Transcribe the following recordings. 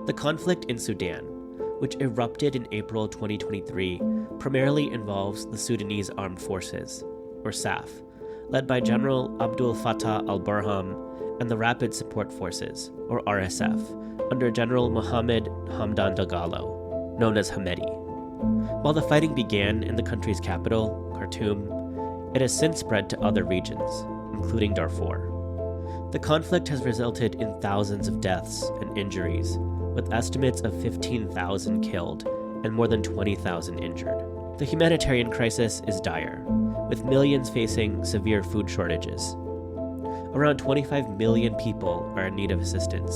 The conflict in Sudan, which erupted in April 2023, primarily involves the Sudanese Armed Forces, or SAF, led by General Abdel Fattah al-Burhan and the Rapid Support Forces, or RSF, under General Mohamed Hamdan Dagalo, known as Hemedti. While the fighting began in the country's capital, Khartoum, it has since spread to other regions, including Darfur. The conflict has resulted in thousands of deaths and injuries, with estimates of 15,000 killed and more than 20,000 injured. The humanitarian crisis is dire, with millions facing severe food shortages. Around 25 million people are in need of assistance.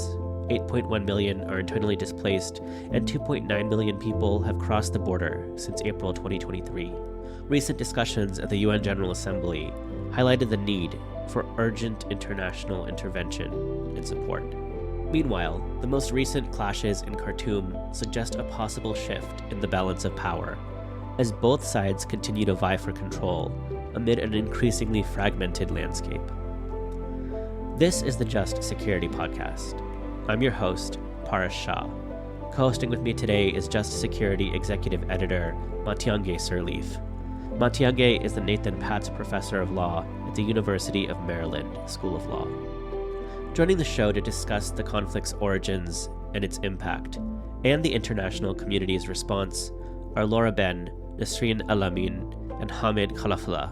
8.1 million are internally displaced, and 2.9 million people have crossed the border since April 2023. Recent discussions at the UN General Assembly highlighted the need for urgent international intervention and support. Meanwhile, the most recent clashes in Khartoum suggest a possible shift in the balance of power, as both sides continue to vie for control amid an increasingly fragmented landscape. This is the Just Security Podcast. I'm your host, Paras Shah. Co-hosting with me today is Just Security Executive Editor Matiange Sirleaf. Matiange is the Nathan Patz Professor of Law at the University of Maryland School of Law. Joining the show to discuss the conflict's origins and its impact, and the international community's response, are Laura Ben, Nasreen Al-Amin, and Hamid Khalafallah.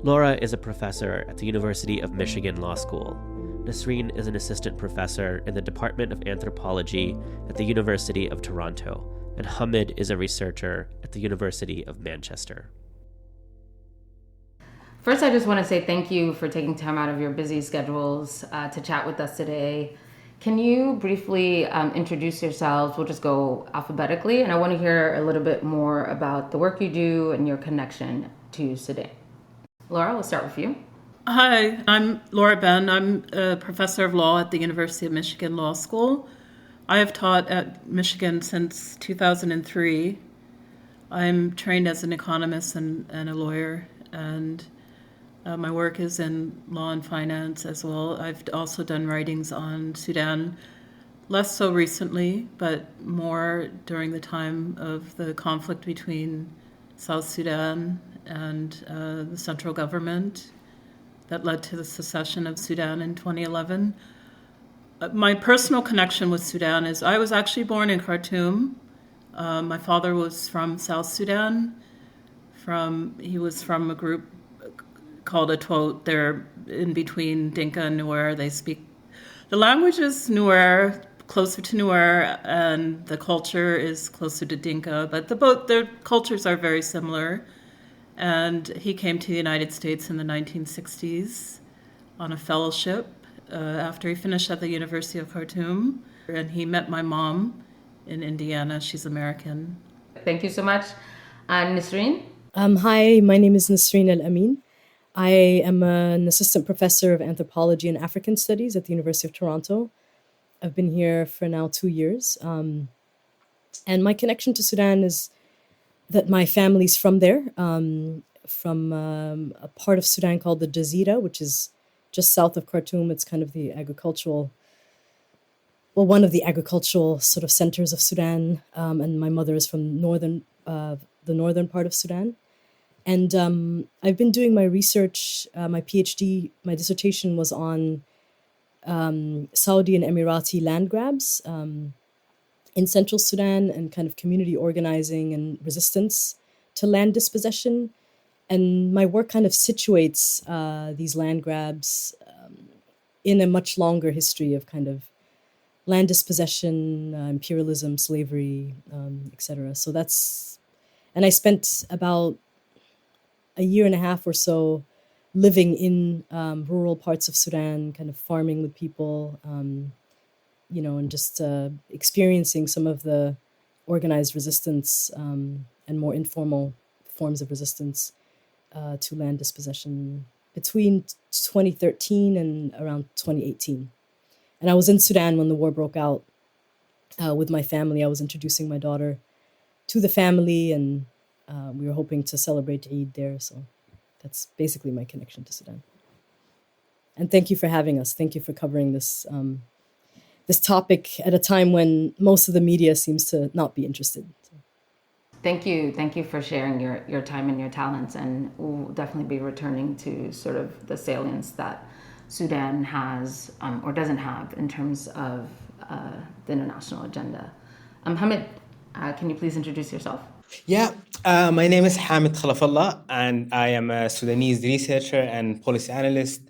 Laura is a professor at the University of Michigan Law School. Nasreen is an assistant professor in the Department of Anthropology at the University of Toronto, and Hamid is a researcher at the University of Manchester. First, I just want to say thank you for taking time out of your busy schedules to chat with us today. Can you briefly introduce yourselves? We'll just go alphabetically, and I want to hear a little bit more about the work you do and your connection to Sudan. Laura, we'll start with you. Hi, I'm Laura Ben. I'm a professor of law at the University of Michigan Law School. I have taught at Michigan since 2003. I'm trained as an economist and a lawyer, and my work is in law and finance as well. I've also done writings on Sudan, less so recently, but more during the time of the conflict between South Sudan and the central government that led to the secession of Sudan in 2011. My personal connection with Sudan is I was actually born in Khartoum. My father was from South Sudan. He was from a group called a Twot. They're in between Dinka and Nuer. They speak, the language is Nuer, closer to Nuer, and the culture is closer to Dinka, but their cultures are very similar. And he came to the United States in the 1960s on a fellowship after he finished at the University of Khartoum. And he met my mom in Indiana. She's American. Thank you so much. Nasreen? Hi, my name is Nasreen Al-Amin. I am an assistant professor of anthropology and African studies at the University of Toronto. I've been here for now 2 years. And my connection to Sudan is that my family's from there, from a part of Sudan called the Jazeera, which is just south of Khartoum. It's kind of the one of the agricultural sort of centers of Sudan. And my mother is from the northern part of Sudan. And I've been doing my research, my PhD, my dissertation was on Saudi and Emirati land grabs in central Sudan and kind of community organizing and resistance to land dispossession. And my work kind of situates these land grabs in a much longer history of kind of land dispossession, imperialism, slavery, etc. So and I spent about a year and a half or so living in rural parts of Sudan, kind of farming with people, and just experiencing some of the organized resistance and more informal forms of resistance to land dispossession between 2013 and around 2018. And I was in Sudan when the war broke out with my family. I was introducing my daughter to the family, and we were hoping to celebrate Eid there. So that's basically my connection to Sudan. And thank you for having us. Thank you for covering this this topic at a time when most of the media seems to not be interested. Thank you. Thank you for sharing your time and your talents. And we'll definitely be returning to sort of the salience that Sudan has or doesn't have in terms of the international agenda. Hamid, can you please introduce yourself? Yeah, my name is Hamid Khalafallah, and I am a Sudanese researcher and policy analyst.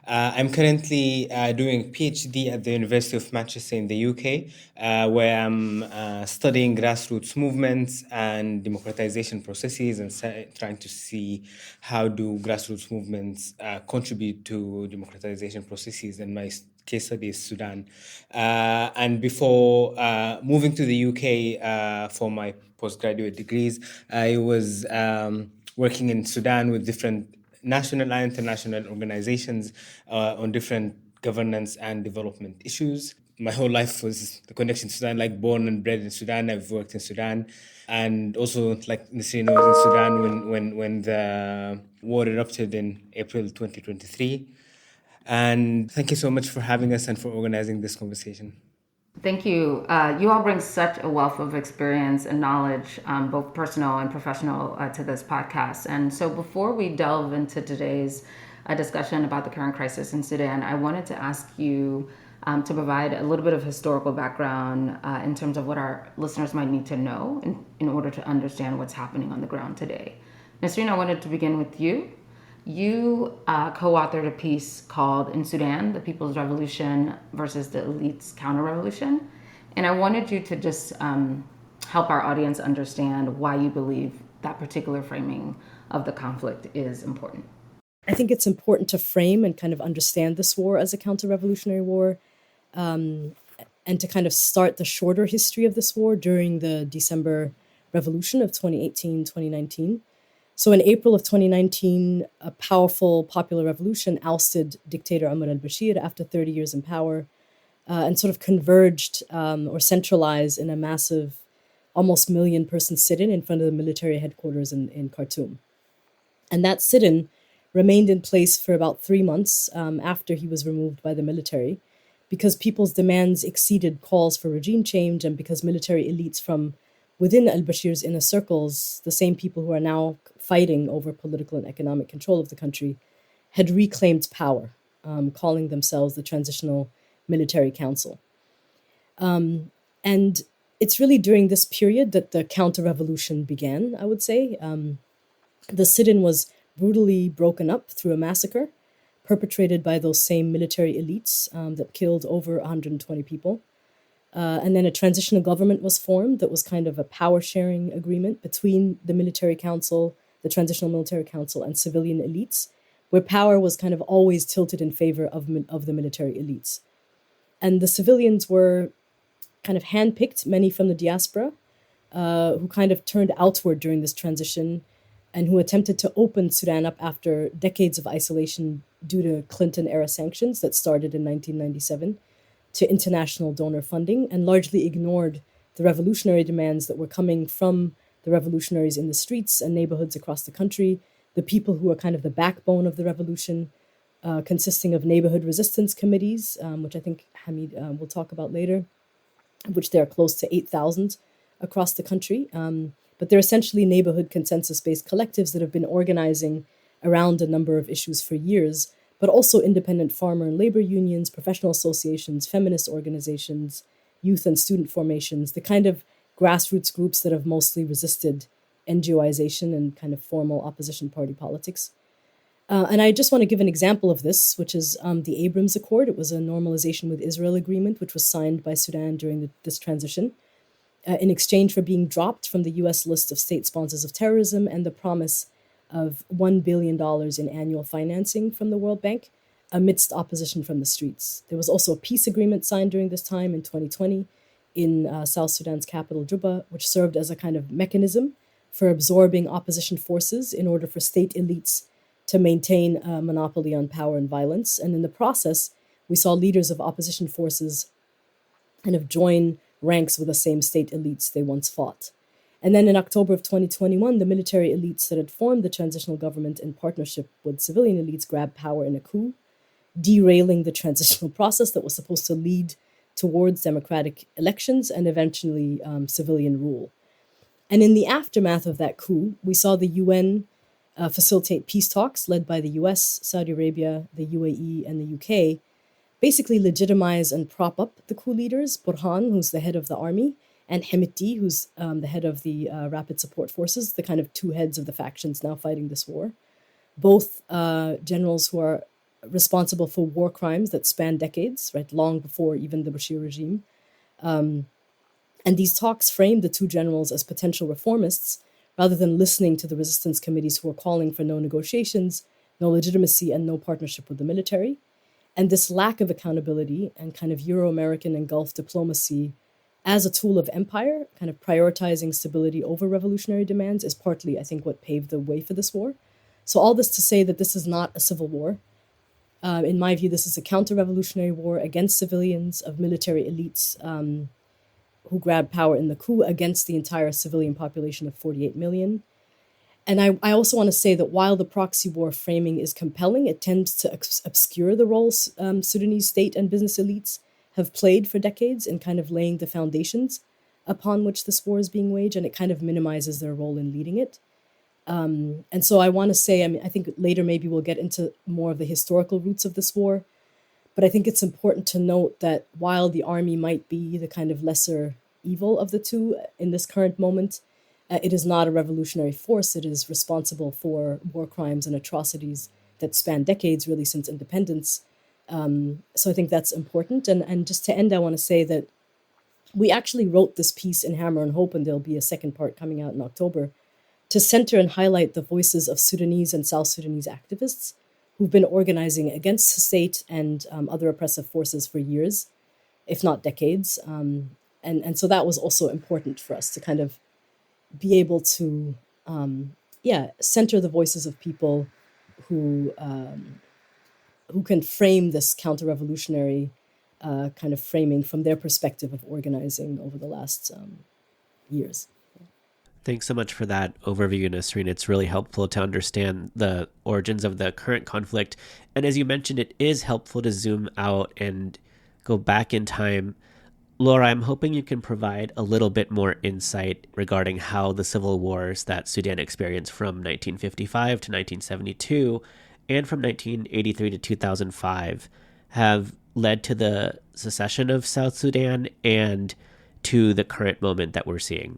I'm currently doing a PhD at the University of Manchester in the UK, where I'm studying grassroots movements and democratization processes and trying to see how do grassroots movements contribute to democratization processes. And my case study is Sudan. And before moving to the UK for my postgraduate degrees, I was working in Sudan with different national and international organizations on different governance and development issues. My whole life was the connection to Sudan, like born and bred in Sudan. I've worked in Sudan, and also like Nasreen was in Sudan when the war erupted in April 2023. And thank you so much for having us and for organizing this conversation. Thank you. You all bring such a wealth of experience and knowledge, both personal and professional, to this podcast. And so before we delve into today's discussion about the current crisis in Sudan, I wanted to ask you to provide a little bit of historical background in terms of what our listeners might need to know in order to understand what's happening on the ground today. Nasreen, I wanted to begin with you. You co-authored a piece called In Sudan, the People's Revolution versus the Elite's Counter-Revolution. And I wanted you to just help our audience understand why you believe that particular framing of the conflict is important. I think it's important to frame and kind of understand this war as a counter-revolutionary war, and to kind of start the shorter history of this war during the December Revolution of 2018-2019. So in April of 2019, a powerful popular revolution ousted dictator Omar al-Bashir after 30 years in power, and sort of converged or centralized in a massive, almost million-person sit-in in front of the military headquarters in Khartoum. And that sit-in remained in place for about 3 months after he was removed by the military, because people's demands exceeded calls for regime change, and because military elites from within al-Bashir's inner circles, the same people who are now fighting over political and economic control of the country, had reclaimed power, calling themselves the Transitional Military Council. And it's really during this period that the counter-revolution began, I would say. The sit-in was brutally broken up through a massacre perpetrated by those same military elites that killed over 120 people. And then a transitional government was formed that was kind of a power-sharing agreement between the military council, the Transitional Military Council, and civilian elites, where power was kind of always tilted in favor of the military elites. And the civilians were kind of handpicked, many from the diaspora, who kind of turned outward during this transition and who attempted to open Sudan up after decades of isolation due to Clinton-era sanctions that started in 1997 to international donor funding, and largely ignored the revolutionary demands that were coming from the revolutionaries in the streets and neighborhoods across the country, the people who are kind of the backbone of the revolution, consisting of neighborhood resistance committees, which I think Hamid will talk about later, which there are close to 8,000 across the country. But they're essentially neighborhood consensus-based collectives that have been organizing around a number of issues for years, but also independent farmer and labor unions, professional associations, feminist organizations, youth and student formations, the kind of grassroots groups that have mostly resisted NGOization and kind of formal opposition party politics. And I just want to give an example of this, which is the Abrams Accord. It was a normalization with Israel agreement, which was signed by Sudan during this transition, in exchange for being dropped from the U.S. list of state sponsors of terrorism and the promise of $1 billion in annual financing from the World Bank amidst opposition from the streets. There was also a peace agreement signed during this time in 2020 in South Sudan's capital, Juba, which served as a kind of mechanism for absorbing opposition forces in order for state elites to maintain a monopoly on power and violence. And in the process, we saw leaders of opposition forces kind of join ranks with the same state elites they once fought. And then in October of 2021, the military elites that had formed the transitional government in partnership with civilian elites grabbed power in a coup, derailing the transitional process that was supposed to lead towards democratic elections and eventually civilian rule. And in the aftermath of that coup, we saw the UN facilitate peace talks led by the US, Saudi Arabia, the UAE, and the UK, basically legitimize and prop up the coup leaders, Burhan, who's the head of the army, and Hemedti, who's the head of the Rapid Support Forces, the kind of two heads of the factions now fighting this war. Both generals who are responsible for war crimes that span decades, right, long before even the Bashir regime. And these talks framed the two generals as potential reformists rather than listening to the resistance committees who were calling for no negotiations, no legitimacy, and no partnership with the military. And this lack of accountability and kind of Euro-American and Gulf diplomacy as a tool of empire, kind of prioritizing stability over revolutionary demands, is partly, I think, what paved the way for this war. So all this to say that this is not a civil war. In my view, this is a counter-revolutionary war against civilians of military elites who grabbed power in the coup against the entire civilian population of 48 million. And I also want to say that while the proxy war framing is compelling, it tends to obscure the roles Sudanese state and business elites have played for decades in kind of laying the foundations upon which this war is being waged, and it kind of minimizes their role in leading it. And so I want to say, I mean, I think later maybe we'll get into more of the historical roots of this war, but I think it's important to note that while the army might be the kind of lesser evil of the two in this current moment, it is not a revolutionary force. It is responsible for war crimes and atrocities that span decades, really, since independence. So I think that's important. And just to end, I want to say that we actually wrote this piece in Hammer and Hope, and there'll be a second part coming out in October, to center and highlight the voices of Sudanese and South Sudanese activists who've been organizing against the state and other oppressive forces for years, if not decades. And so that was also important for us to kind of be able to, center the voices of people who can frame this counter-revolutionary kind of framing from their perspective of organizing over the last years. Thanks so much for that overview, Nasreen. It's really helpful to understand the origins of the current conflict. And as you mentioned, it is helpful to zoom out and go back in time. Laura, I'm hoping you can provide a little bit more insight regarding how the civil wars that Sudan experienced from 1955 to 1972 and from 1983 to 2005 have led to the secession of South Sudan and to the current moment that we're seeing.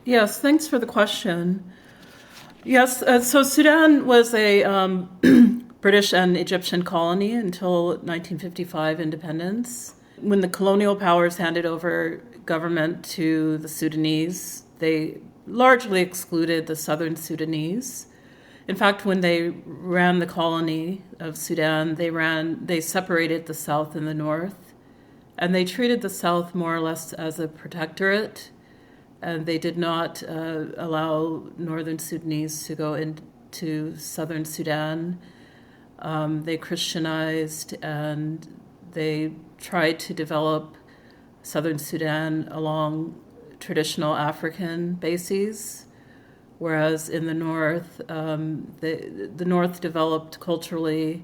Yes, thanks for the question. Yes, so Sudan was a British and Egyptian colony until 1955 independence. When the colonial powers handed over government to the Sudanese, they largely excluded the southern Sudanese. In fact, when they ran the colony of Sudan, they separated the south and the north, and they treated the south more or less as a protectorate. And they did not allow northern Sudanese to go into southern Sudan. They Christianized, and they tried to develop southern Sudan along traditional African bases, whereas in the north, the north developed culturally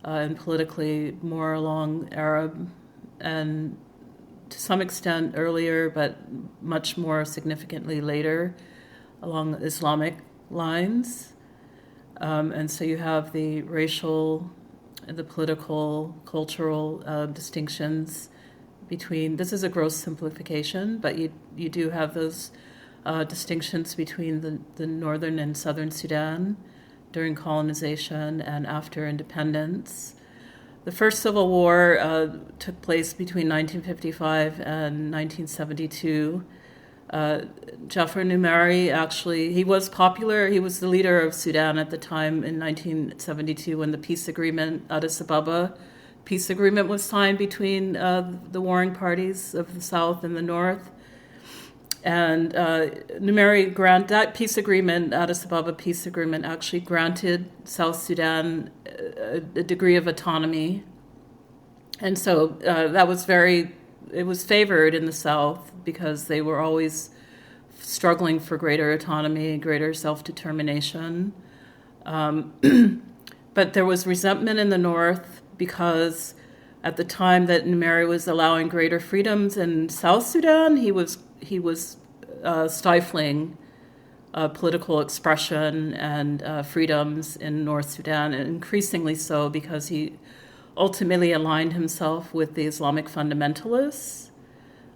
and politically more along Arab and to some extent earlier, but much more significantly later, along Islamic lines. And so you have the racial, the political, cultural distinctions between, this is a gross simplification, but you do have those distinctions between the northern and southern Sudan during colonization and after independence. The first civil war took place between 1955 and 1972. Jafar Numeri, actually, he was popular. He was the leader of Sudan at the time in 1972 when the peace agreement, Addis Ababa peace agreement, was signed between the warring parties of the South and the North. And Numeri that peace agreement, Addis Ababa peace agreement, actually granted South Sudan a degree of autonomy. And so it was favored in the South because they were always struggling for greater autonomy, greater self-determination. But there was resentment in the North because At the time that Numeri was allowing greater freedoms in South Sudan, he was stifling political expression and freedoms in North Sudan, and increasingly so because he ultimately aligned himself with the Islamic fundamentalists.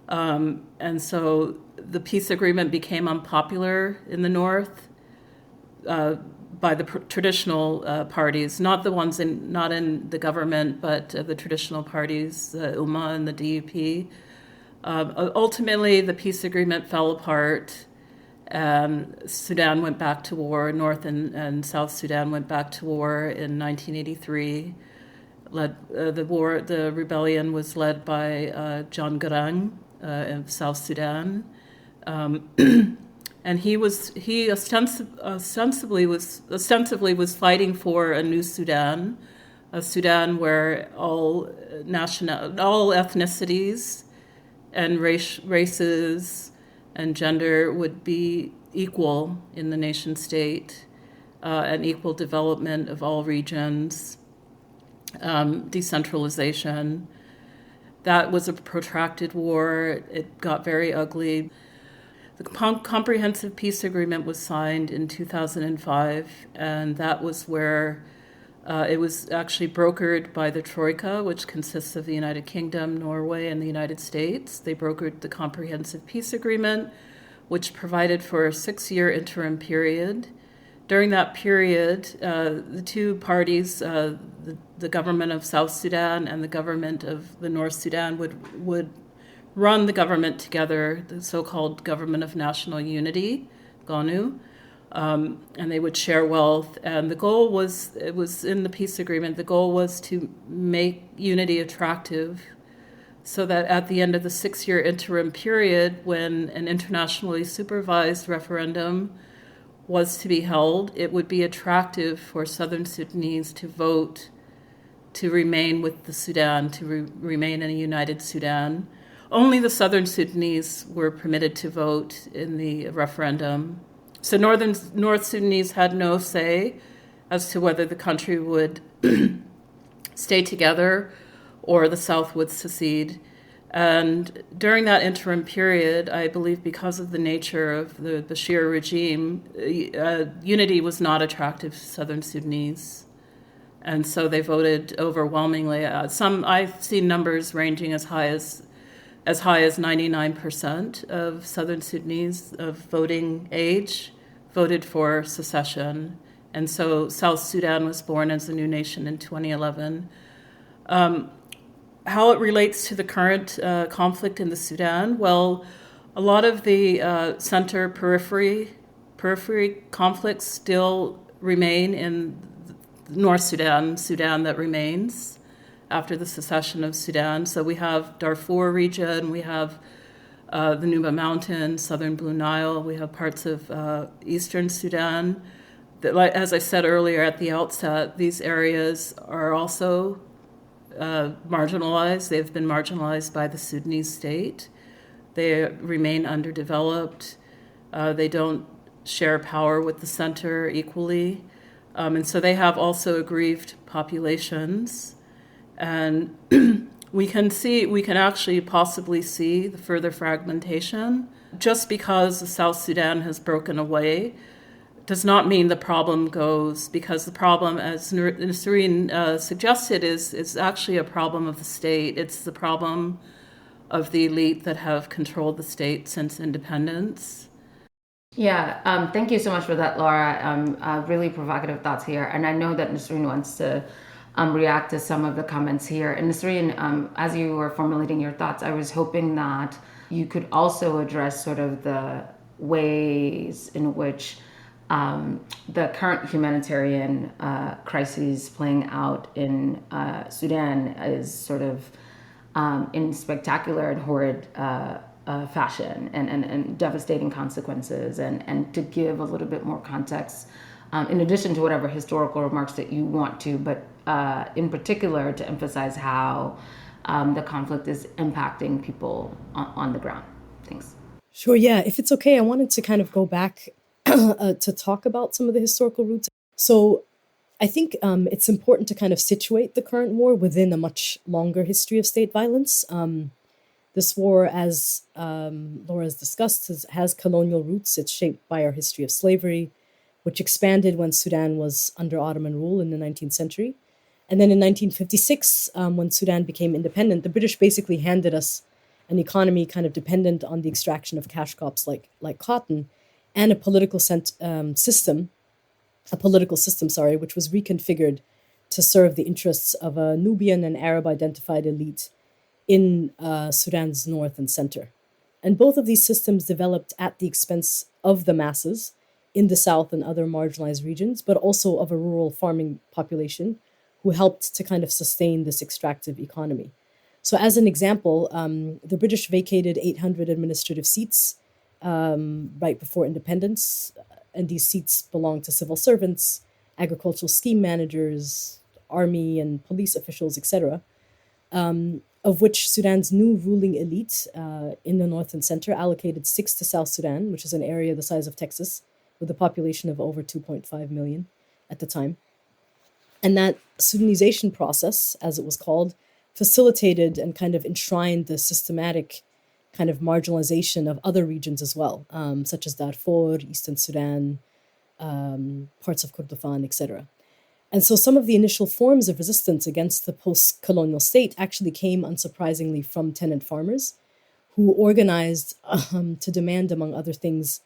And so the peace agreement became unpopular in the north by the traditional parties, not in the government, but the traditional parties, the UMA and the DUP. Ultimately, the peace agreement fell apart. Sudan went back to war. North and South Sudan went back to war in 1983. The rebellion was led by John Garang of South Sudan. And he ostensibly was fighting for a new Sudan, a Sudan where all ethnicities and races and gender would be equal in the nation state, and equal development of all regions, decentralization. That was a protracted war. It got very ugly. The Comprehensive Peace Agreement was signed in 2005, and that was where it was actually brokered by the Troika, which consists of the United Kingdom, Norway, and the United States. They brokered the Comprehensive Peace Agreement, which provided for a 6-year interim period. During that period, the two parties, the government of South Sudan and the government of the North Sudan, would run the government together, the so-called Government of National Unity, GONU, and they would share wealth. And the goal was, it was in the peace agreement, the goal was to make unity attractive so that at the end of the 6-year interim period, when an internationally supervised referendum was to be held, it would be attractive for Southern Sudanese to vote to remain with the Sudan, to remain in a united Sudan. Only the Southern Sudanese were permitted to vote in the referendum. So North Sudanese had no say as to whether the country would stay together or the South would secede. And during that interim period, I believe because of the nature of the Bashir regime, unity was not attractive to Southern Sudanese. And so they voted overwhelmingly. I've seen numbers ranging as high as 99% of Southern Sudanese of voting age voted for secession. And so South Sudan was born as a new nation in 2011. How it relates to the current conflict in the Sudan? Well, a lot of the center-periphery conflicts still remain in North Sudan that remains after the secession of Sudan. So we have Darfur region, we have the Nuba Mountains, southern Blue Nile, we have parts of eastern Sudan. As I said earlier at the outset, these areas are also marginalized. They've been marginalized by the Sudanese state. They remain underdeveloped. They don't share power with the center equally. And so they have also aggrieved populations. And we can actually possibly see the further fragmentation. Just because the South Sudan has broken away does not mean the problem goes, because the problem, as Nasreen suggested, is actually a problem of the state. It's the problem of the elite that have controlled the state since independence. Yeah, thank you so much for that, Laura. Really provocative thoughts here. And I know that Nasreen wants to react to some of the comments here. And Nasreen, as you were formulating your thoughts, I was hoping that you could also address sort of the ways in which the current humanitarian crises playing out in Sudan is sort of in spectacular and horrid fashion and devastating consequences, and to give a little bit more context, in addition to whatever historical remarks that you want to, but in particular to emphasize how the conflict is impacting people on the ground. Thanks. Sure, yeah. If it's okay, I wanted to kind of go back to talk about some of the historical roots. So I think it's important to kind of situate the current war within a much longer history of state violence. This war, as Laura has discussed, has colonial roots. It's shaped by our history of slavery, which expanded when Sudan was under Ottoman rule in the 19th century. And then in 1956, when Sudan became independent, the British basically handed us an economy kind of dependent on the extraction of cash crops like cotton, and a political system, which was reconfigured to serve the interests of a Nubian and Arab-identified elite in Sudan's north and center. And both of these systems developed at the expense of the masses in the south and other marginalized regions, but also of a rural farming population who helped to kind of sustain this extractive economy. So, as an example, the British vacated 800 administrative seats right before independence, and these seats belonged to civil servants, agricultural scheme managers, army and police officials, etc., of which Sudan's new ruling elite in the north and center allocated 6 to South Sudan, which is an area the size of Texas, with a population of over 2.5 million at the time. And that Sudanization process, as it was called, facilitated and kind of enshrined the systematic kind of marginalization of other regions as well, such as Darfur, Eastern Sudan, parts of Kordofan, etc. And so some of the initial forms of resistance against the post-colonial state actually came, unsurprisingly, from tenant farmers who organized to demand, among other things,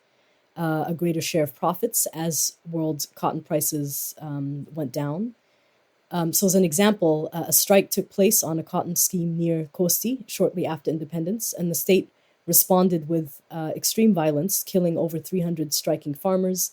a greater share of profits as world cotton prices went down. So as an example, a strike took place on a cotton scheme near Kosti shortly after independence, and the state responded with extreme violence, killing over 300 striking farmers.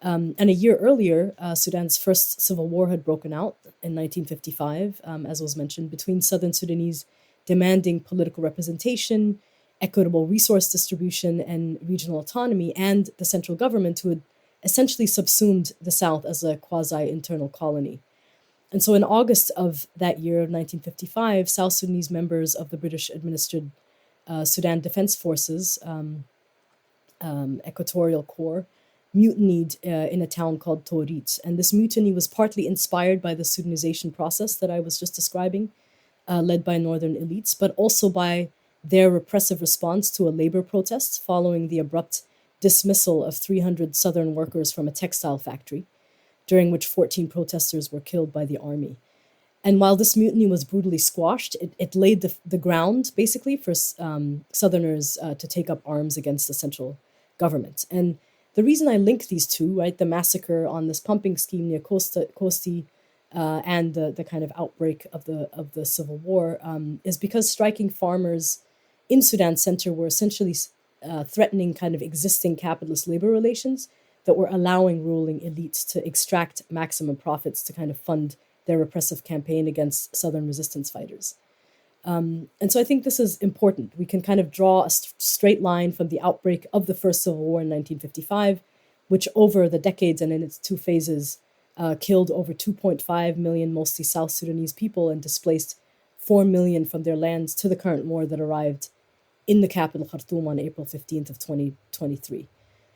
And a year earlier, Sudan's first civil war had broken out in 1955, as was mentioned, between Southern Sudanese demanding political representation, equitable resource distribution, and regional autonomy, and the central government, who had essentially subsumed the South as a quasi-internal colony. And so in August of that year of 1955, South Sudanese members of the British-administered Sudan Defense Forces, Equatorial Corps, mutinied in a town called Torit. And this mutiny was partly inspired by the Sudanization process that I was just describing, led by northern elites, but also by their repressive response to a labor protest following the abrupt dismissal of 300 southern workers from a textile factory, during which 14 protesters were killed by the army. And while this mutiny was brutally squashed, it laid the ground, basically, for Southerners to take up arms against the central government. And the reason I link these two, right, the massacre on this pumping scheme near Kosti and the kind of outbreak of the civil war, is because striking farmers in Sudan Center were essentially threatening kind of existing capitalist labor relations that were allowing ruling elites to extract maximum profits to kind of fund their repressive campaign against Southern resistance fighters. And so I think this is important. We can kind of draw a straight line from the outbreak of the first civil war in 1955, which over the decades and in its two phases killed over 2.5 million, mostly South Sudanese people, and displaced 4 million from their lands, to the current war that arrived in the capital, Khartoum, on April 15th of 2023.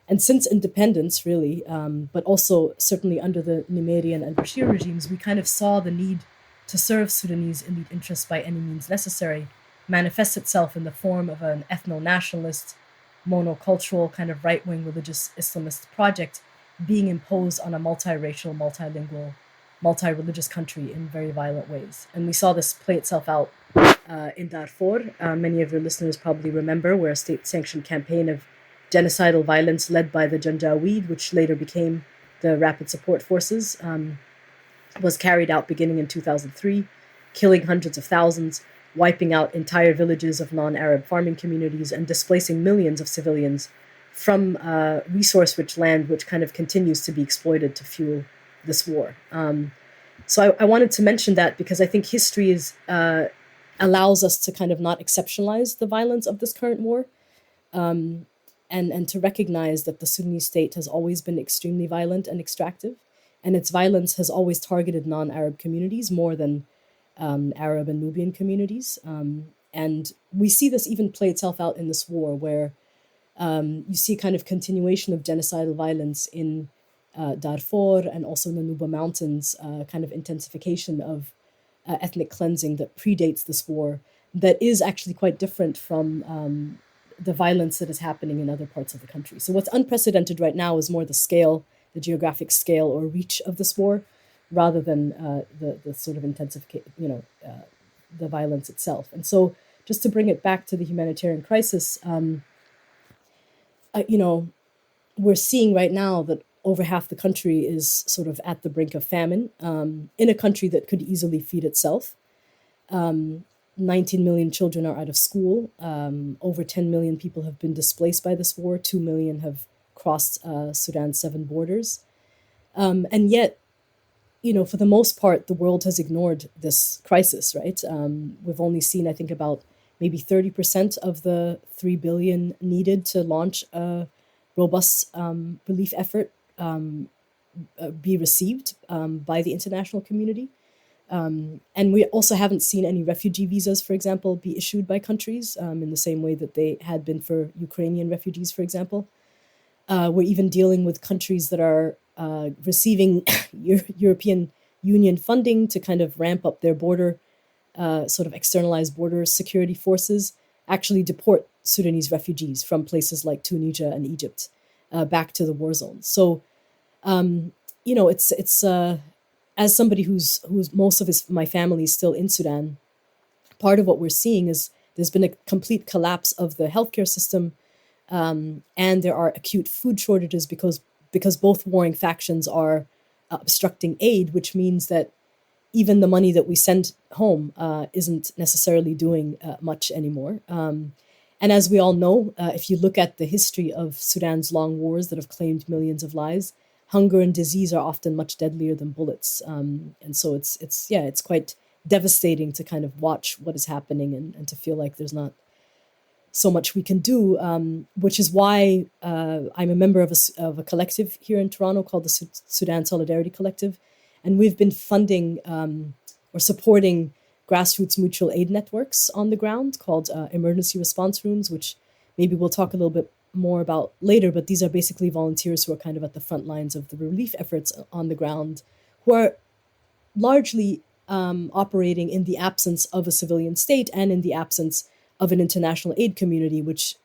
And since independence, really, but also certainly under the Numeri and al-Bashir regimes, we kind of saw the need to serve Sudanese elite interests by any means necessary manifest itself in the form of an ethno-nationalist, monocultural, kind of right-wing religious Islamist project being imposed on a multiracial, multilingual, multi-religious country in very violent ways. And we saw this play itself out in Darfur. Many of your listeners probably remember, where a state-sanctioned campaign of genocidal violence led by the Janjaweed, which later became the Rapid Support Forces, was carried out beginning in 2003, killing hundreds of thousands, wiping out entire villages of non-Arab farming communities, and displacing millions of civilians from resource-rich land, which kind of continues to be exploited to fuel this war. So I wanted to mention that because I think history allows us to kind of not exceptionalize the violence of this current war, and to recognize that the Sudanese state has always been extremely violent and extractive, and its violence has always targeted non-Arab communities more than Arab and Nubian communities. And we see this even play itself out in this war, where you see kind of continuation of genocidal violence in Darfur and also in the Nuba Mountains, kind of intensification of ethnic cleansing that predates this war, that is actually quite different from the violence that is happening in other parts of the country. So what's unprecedented right now is more the scale, the geographic scale or reach of this war, rather than the sort of intensification, the violence itself. And so, just to bring it back to the humanitarian crisis, we're seeing right now that over half the country is sort of at the brink of famine, in a country that could easily feed itself. 19 million children are out of school. Over 10 million people have been displaced by this war. 2 million have crossed Sudan's 7 borders. And yet, for the most part, the world has ignored this crisis, right? We've only seen, I think, about maybe 30% of the 3 billion needed to launch a robust relief effort be received by the international community. And we also haven't seen any refugee visas, for example, be issued by countries in the same way that they had been for Ukrainian refugees, for example. We're even dealing with countries that are receiving European Union funding to kind of ramp up their border, sort of externalized border security forces, actually deport Sudanese refugees from places like Tunisia and Egypt back to the war zones. So, it's as somebody who's most of my family is still in Sudan, part of what we're seeing is there's been a complete collapse of the healthcare system, and there are acute food shortages because both warring factions are obstructing aid, which means that even the money that we send home isn't necessarily doing much anymore. And as we all know, if you look at the history of Sudan's long wars that have claimed millions of lives, hunger and disease are often much deadlier than bullets. And so it's quite devastating to kind of watch what is happening and to feel like there's not so much we can do, which is why I'm a member of a collective here in Toronto called the Sudan Solidarity Collective. And we've been funding or supporting grassroots mutual aid networks on the ground called emergency response rooms, which maybe we'll talk a little bit more about later, but these are basically volunteers who are kind of at the front lines of the relief efforts on the ground, who are largely operating in the absence of a civilian state and in the absence of an international aid community, which,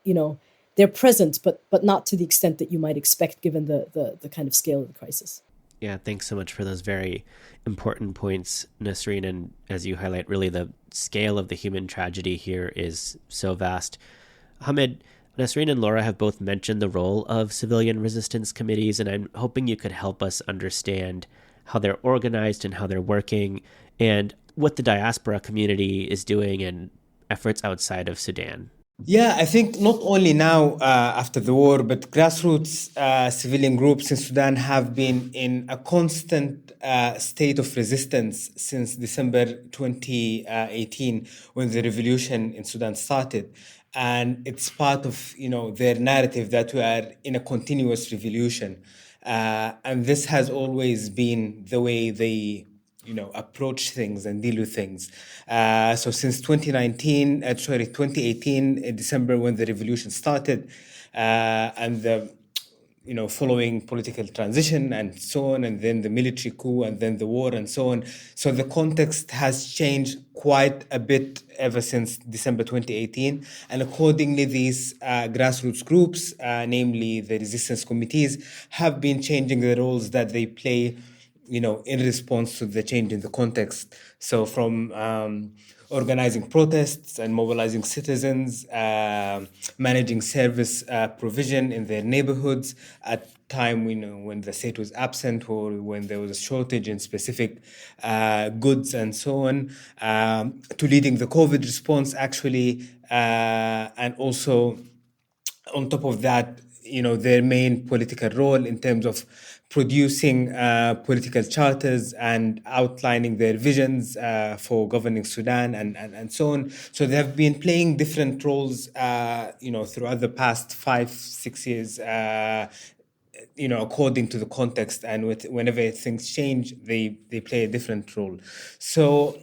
they're present, but not to the extent that you might expect given the kind of scale of the crisis. Yeah, thanks so much for those very important points, Nasreen. And as you highlight, really the scale of the human tragedy here is so vast. Hamed, Nasreen and Laura have both mentioned the role of civilian resistance committees, and I'm hoping you could help us understand how they're organized and how they're working, and what the diaspora community is doing and efforts outside of Sudan. Yeah, I think not only now after the war, but grassroots civilian groups in Sudan have been in a constant state of resistance since December 2018, when the revolution in Sudan started. And it's part of their narrative that we are in a continuous revolution. And this has always been the way they approach things and deal with things. So since 2018, December, when the revolution started, and the following political transition and so on, and then the military coup, and then the war and so on. So the context has changed quite a bit ever since December 2018. And accordingly, these grassroots groups, namely the resistance committees, have been changing the roles that they play in response to the change in the context. So from organizing protests and mobilizing citizens, managing service provision in their neighborhoods at time when the state was absent or when there was a shortage in specific goods and so on, to leading the COVID response actually, and also on top of that, their main political role in terms of producing political charters and outlining their visions for governing Sudan and so on. So they have been playing different roles, throughout the past 5-6 years, according to the context, and whenever things change, they play a different role. So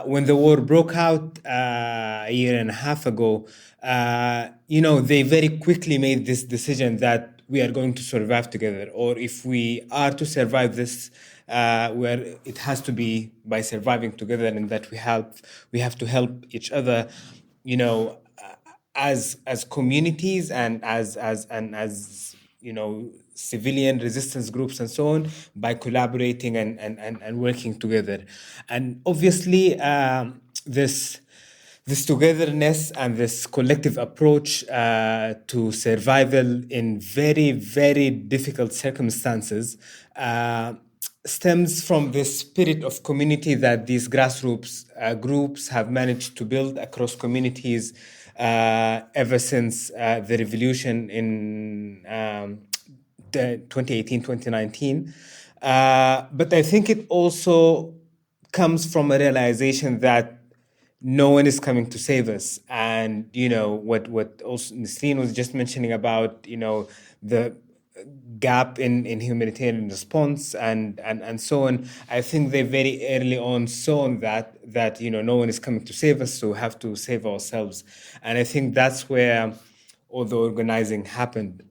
when the war broke out a year and a half ago, they very quickly made this decision that we are going to survive together, or if we are to survive this, where it has to be by surviving together, and that we have to help each other, as communities and as civilian resistance groups and so on, by collaborating and working together. And obviously, this togetherness and this collective approach to survival in very, very difficult circumstances stems from the spirit of community that these grassroots groups have managed to build across communities ever since the revolution in 2018, 2019. But I think it also comes from a realization that no one is coming to save us. And, what also Nisreen was just mentioning about, the gap in humanitarian response and so on. I think they very early on saw that no one is coming to save us, so we have to save ourselves. And I think that's where all the organizing happened.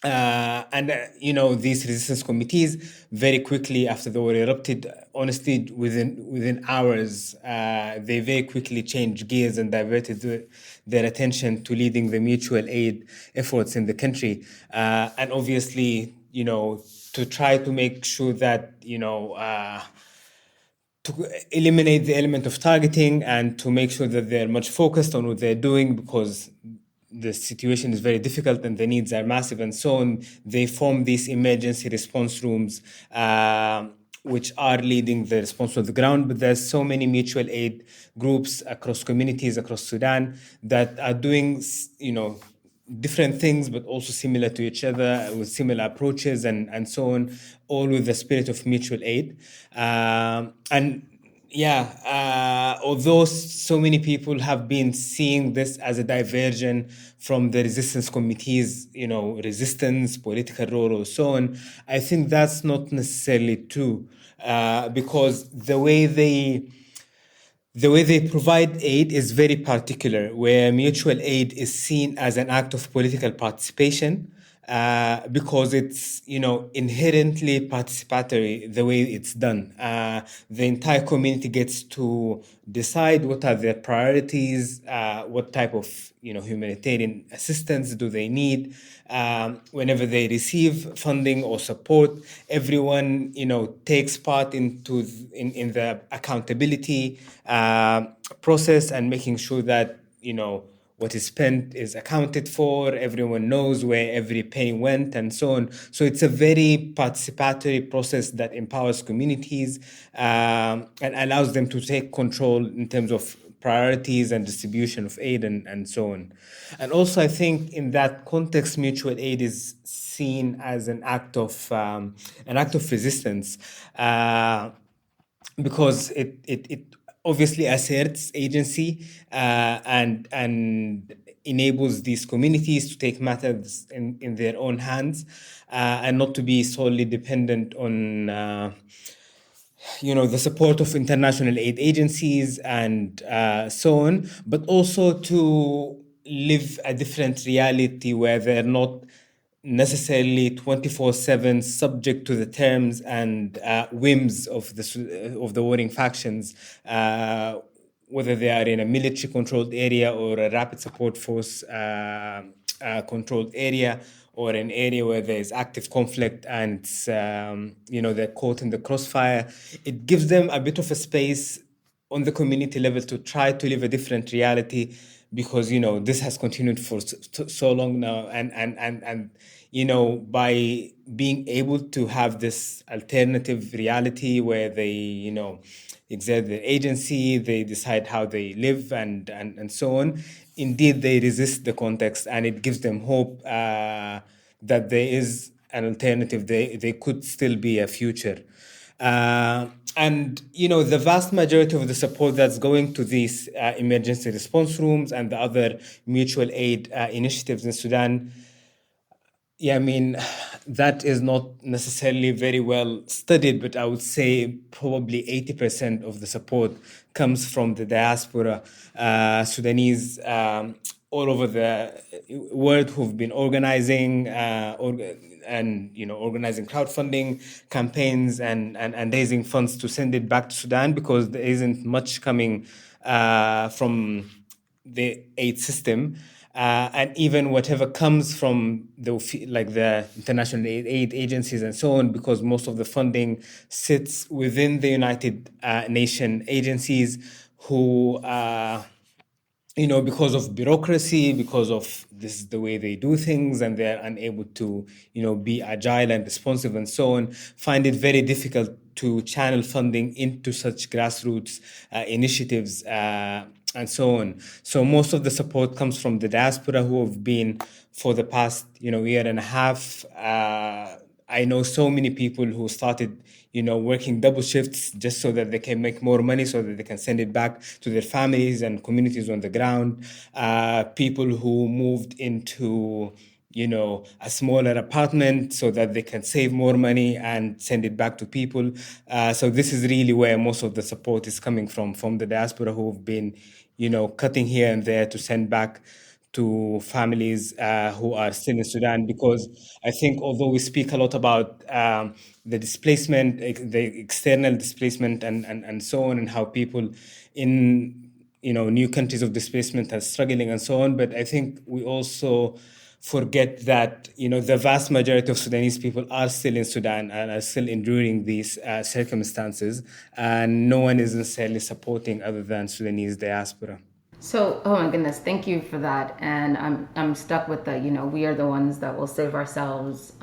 These resistance committees, very quickly after the war erupted, honestly, within hours, they very quickly changed gears and diverted their attention to leading the mutual aid efforts in the country. And obviously, to try to make sure that, to eliminate the element of targeting and to make sure that they're much focused on what they're doing, because the situation is very difficult and the needs are massive and so on. They form these emergency response rooms, which are leading the response on the ground. But there's so many mutual aid groups across communities across Sudan that are doing, different things, but also similar to each other with similar approaches and so on, all with the spirit of mutual aid. Although so many people have been seeing this as a diversion from the resistance committees, resistance, political role, or so on, I think that's not necessarily true, because the way they provide aid is very particular, where mutual aid is seen as an act of political participation, because it's, inherently participatory the way it's done. The entire community gets to decide what are their priorities, what type of, humanitarian assistance do they need. Whenever they receive funding or support, everyone, takes part in the accountability process and making sure that, what is spent is accounted for, everyone knows where every penny went, and so on. So it's a very participatory process that empowers communities and allows them to take control in terms of priorities and distribution of aid and so on. And also, I think in that context, mutual aid is seen as an act of resistance, because it obviously asserts agency and enables these communities to take matters in their own hands, and not to be solely dependent on the support of international aid agencies and so on, but also to live a different reality where they're not necessarily 24/7 subject to the terms and whims of the warring factions, whether they are in a military-controlled area or a rapid support force controlled area, or an area where there is active conflict and they're caught in the crossfire. It gives them a bit of a space on the community level to try to live a different reality, because this has continued for so long now, and by being able to have this alternative reality where they exert their agency, they decide how they live and so on. Indeed, they resist the context, and it gives them hope that there is an alternative. They could still be a future. The vast majority of the support that's going to these emergency response rooms and the other mutual aid initiatives in Sudan Yeah, I mean, that is not necessarily very well studied, but I would say probably 80% of the support comes from the diaspora, Sudanese, all over the world who've been organizing and organizing crowdfunding campaigns and raising funds to send it back to Sudan, because there isn't much coming from the aid system. And even whatever comes from the international aid agencies and so on, because most of the funding sits within the United Nation agencies, who because of bureaucracy, because of this is the way they do things, and they're unable to, be agile and responsive and so on, find it very difficult to channel funding into such grassroots initiatives and so on. So most of the support comes from the diaspora, who have been for the past, year and a half. I know so many people who started, working double shifts just so that they can make more money, so that they can send it back to their families and communities on the ground. People who moved into, a smaller apartment so that they can save more money and send it back to people. So this is really where most of the support is coming from the diaspora, who have been, cutting here and there to send back to families who are still in Sudan. Because I think, although we speak a lot about the displacement, the external displacement, and so on, and how people in new countries of displacement are struggling and so on, but I think we also forget that the vast majority of Sudanese people are still in Sudan and are still enduring these circumstances, and no one is necessarily supporting other than Sudanese diaspora. So, oh my goodness, thank you for that. And I'm stuck with the, we are the ones that will save ourselves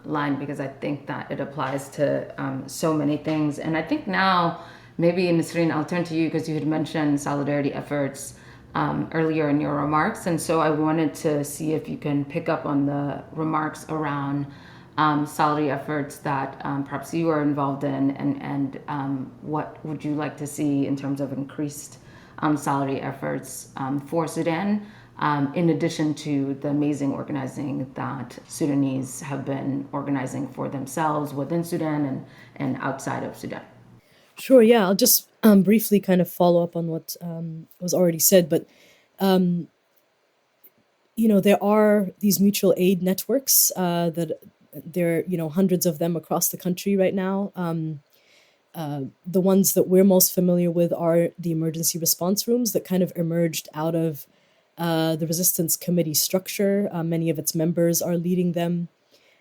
line, because I think that it applies to so many things. And I think now, maybe Nasreen, I'll turn to you, because you had mentioned solidarity efforts earlier in your remarks. And so I wanted to see if you can pick up on the remarks around solidarity efforts that perhaps you are involved in, and what would you like to see in terms of increased solidarity efforts for Sudan, in addition to the amazing organizing that Sudanese have been organizing for themselves within Sudan and outside of Sudan. Sure, yeah. I'll just briefly kind of follow up on what was already said, but there are these mutual aid networks that there are, hundreds of them across the country right now. The ones that we're most familiar with are the emergency response rooms that kind of emerged out of the resistance committee structure. Many of its members are leading them.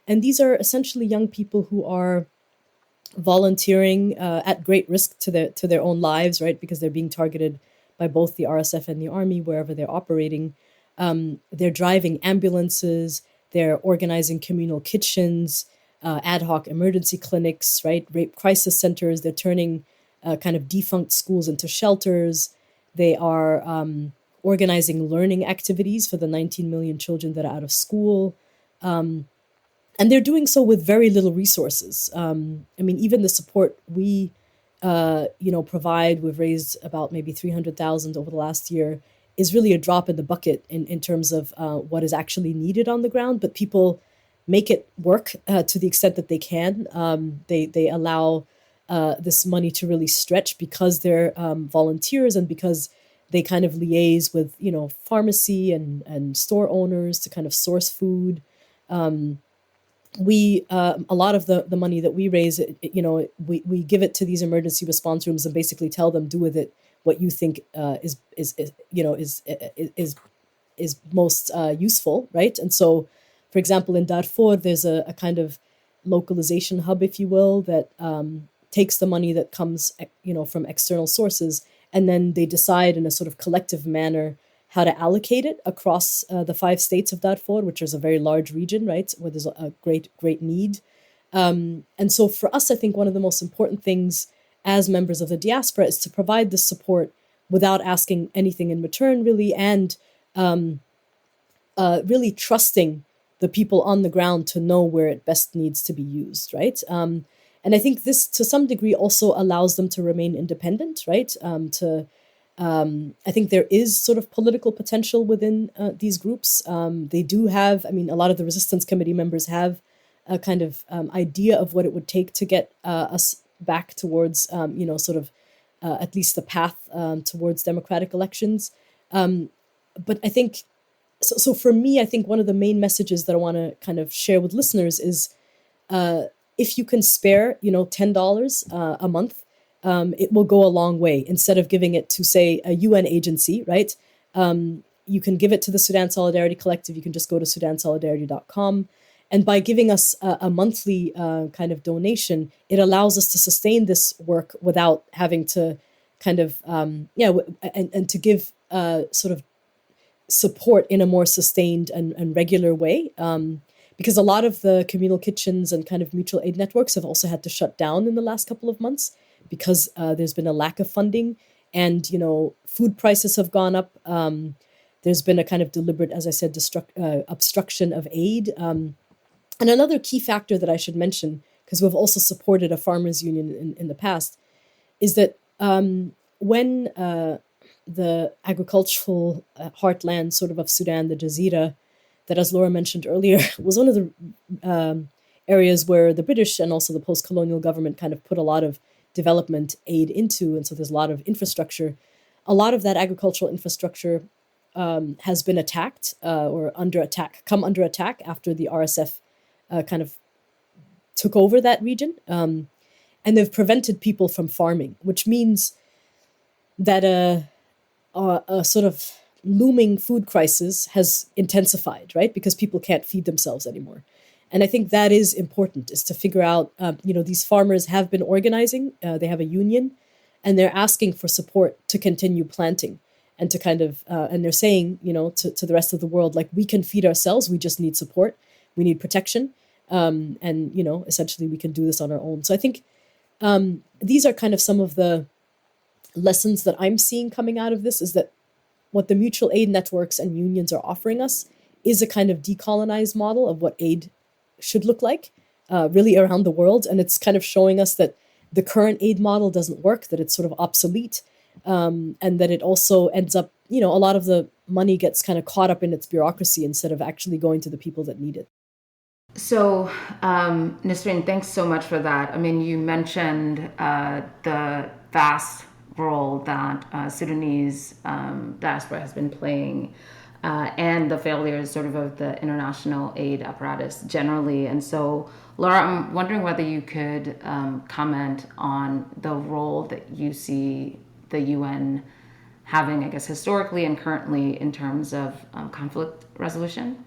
And these are essentially young people who are volunteering at great risk to their own lives, right? Because they're being targeted by both the RSF and the army wherever they're operating. They're driving ambulances, they're organizing communal kitchens, ad hoc emergency clinics, right? Rape crisis centers. They're turning kind of defunct schools into shelters. They are organizing learning activities for the 19 million children that are out of school. And they're doing so with very little resources. Even the support we, provide, we've raised about maybe 300,000 over the last year, is really a drop in the bucket in terms of what is actually needed on the ground. But people make it work to the extent that they can. They allow this money to really stretch because they're volunteers, and because they kind of liaise with, pharmacy and store owners to kind of source food. We a lot of the money that we raise, we give it to these emergency response rooms and basically tell them, do with it what you think is most useful, right? And so, for example, in Darfur, there's a kind of localization hub, if you will, that takes the money that comes, from external sources, and then they decide in a sort of collective manner how to allocate it across the 5 states of Darfur, which is a very large region, right, where there's a great need. And so for us, I think one of the most important things as members of the diaspora is to provide this support without asking anything in return, really, and really trusting the people on the ground to know where it best needs to be used, right? And I think this, to some degree, also allows them to remain independent, right? To I think there is sort of political potential within these groups. They do have, I mean, a lot of the resistance committee members have a kind of idea of what it would take to get us back towards, sort of at least the path towards democratic elections. But I think, so for me, I think one of the main messages that I want to kind of share with listeners is if you can spare, $10 a month, it will go a long way. Instead of giving it to, say, a UN agency, right? You can give it to the Sudan Solidarity Collective. You can just go to sudansolidarity.com. And by giving us a monthly kind of donation, it allows us to sustain this work without having to kind of, and to give sort of support in a more sustained and regular way. Because a lot of the communal kitchens and kind of mutual aid networks have also had to shut down in the last couple of months because there's been a lack of funding and, food prices have gone up. There's been a kind of deliberate, as I said, obstruction of aid. And another key factor that I should mention, because we've also supported a farmers union in the past, is that when the agricultural heartland sort of Sudan, the Jazeera, that as Laura mentioned earlier, was one of the areas where the British and also the post-colonial government kind of put a lot of development aid into. And so there's a lot of infrastructure. A lot of that agricultural infrastructure has been attacked or come under attack after the RSF kind of took over that region. And they've prevented people from farming, which means that a sort of looming food crisis has intensified, right? Because people can't feed themselves anymore. And I think that is important, is to figure out, these farmers have been organizing, they have a union, and they're asking for support to continue planting and to kind of, and they're saying, to the rest of the world, like, we can feed ourselves, we just need support, we need protection, and, essentially we can do this on our own. So I think these are kind of some of the lessons that I'm seeing coming out of this, is that what the mutual aid networks and unions are offering us is a kind of decolonized model of what aid should look like, really around the world. And it's kind of showing us that the current aid model doesn't work, that it's sort of obsolete, and that it also ends up, a lot of the money gets kind of caught up in its bureaucracy instead of actually going to the people that need it. So, Nisreen, thanks so much for that. I mean, you mentioned the vast role that Sudanese diaspora has been playing and the failures sort of the international aid apparatus generally. And so, Laura, I'm wondering whether you could comment on the role that you see the UN having, I guess, historically and currently in terms of conflict resolution.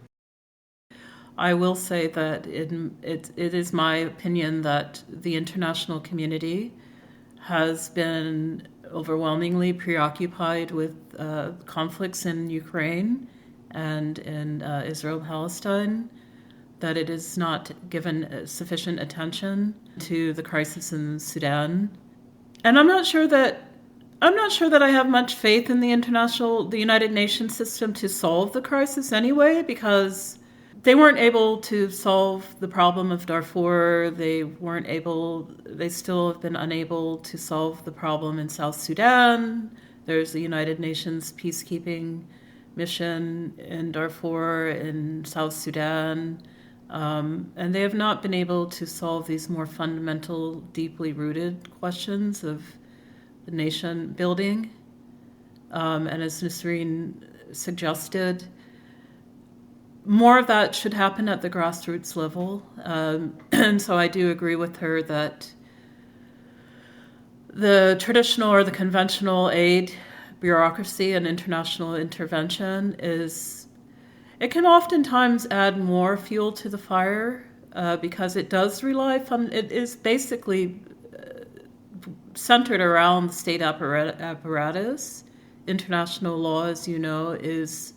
I will say that it is my opinion that the international community has been overwhelmingly preoccupied with conflicts in Ukraine and in Israel-Palestine, that it is not given sufficient attention to the crisis in Sudan. And I'm not sure that I have much faith in the United Nations system to solve the crisis anyway, because they weren't able to solve the problem of Darfur. They still have been unable to solve the problem in South Sudan. There's the United Nations peacekeeping mission in Darfur, in South Sudan. And they have not been able to solve these more fundamental, deeply rooted questions of the nation building. And as Nisreen suggested, more of that should happen at the grassroots level. And so I do agree with her that the traditional or the conventional aid bureaucracy and international intervention it can oftentimes add more fuel to the fire because it does it is basically centered around the state apparatus. International law, as you know, is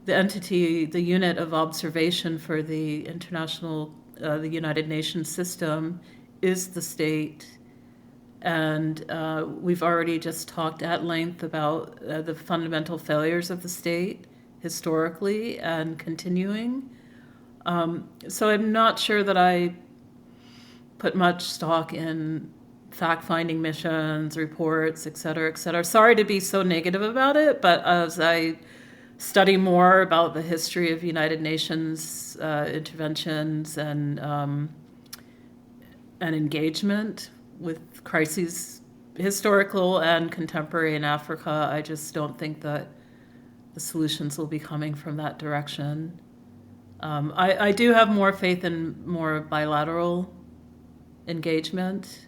the unit of observation for the the United Nations system is the state. And we've already just talked at length about the fundamental failures of the state historically and continuing. So I'm not sure that I put much stock in fact-finding missions, reports, et cetera, et cetera. Sorry to be so negative about it, but as I study more about the history of United Nations interventions and engagement with crises, historical and contemporary in Africa, I just don't think that the solutions will be coming from that direction. I do have more faith in more bilateral engagement,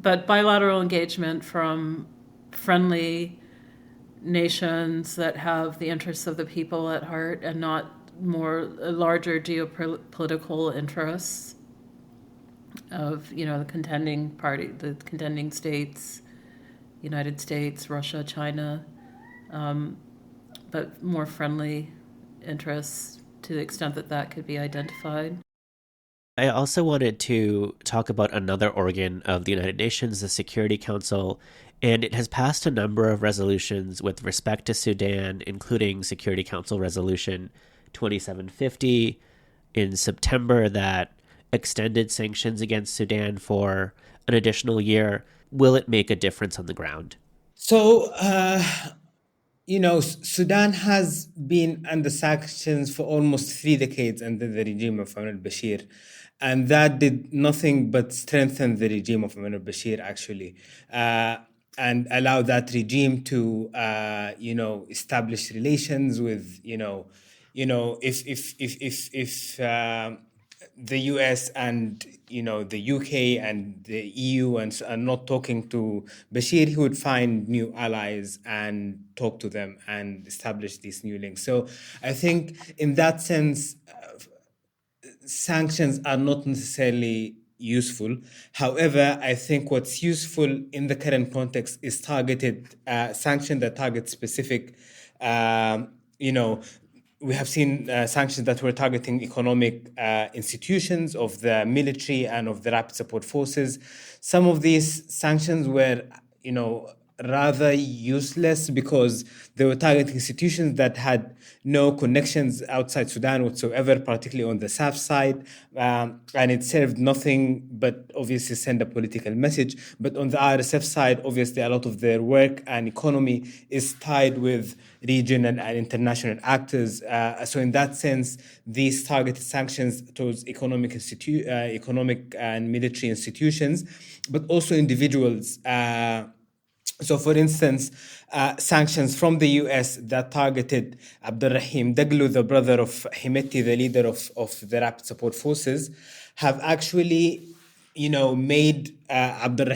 but bilateral engagement from friendly nations that have the interests of the people at heart and not more larger geopolitical interests of, the contending states, United States, Russia, China, but more friendly interests to the extent that that could be identified. I also wanted to talk about another organ of the United Nations, the Security Council, and it has passed a number of resolutions with respect to Sudan, including Security Council Resolution 2750 in September that extended sanctions against Sudan for an additional year. Will it make a difference on the ground? So, Sudan has been under sanctions for almost 3 decades under the regime of Omar al-Bashir. And that did nothing but strengthen the regime of Omar al-Bashir, actually, and allow that regime to, establish relations with, if the US and the UK and the EU and are not talking to Bashir, he would find new allies and talk to them and establish these new links. So I think in that sense, sanctions are not necessarily useful. However, I think what's useful in the current context is targeted sanctions that target specific, we have seen sanctions that were targeting economic institutions of the military and of the rapid support forces. Some of these sanctions were, rather useless because they were targeting institutions that had no connections outside Sudan whatsoever, particularly on the South side. And it served nothing but obviously send a political message. But on the RSF side, obviously a lot of their work and economy is tied with regional and international actors. So in that sense, these targeted sanctions towards economic and military institutions, but also individuals. So, for instance, sanctions from the US that targeted Abdel Dagalo, the brother of Hemedti, the leader of the Rapid Support Forces, have actually, made Abdel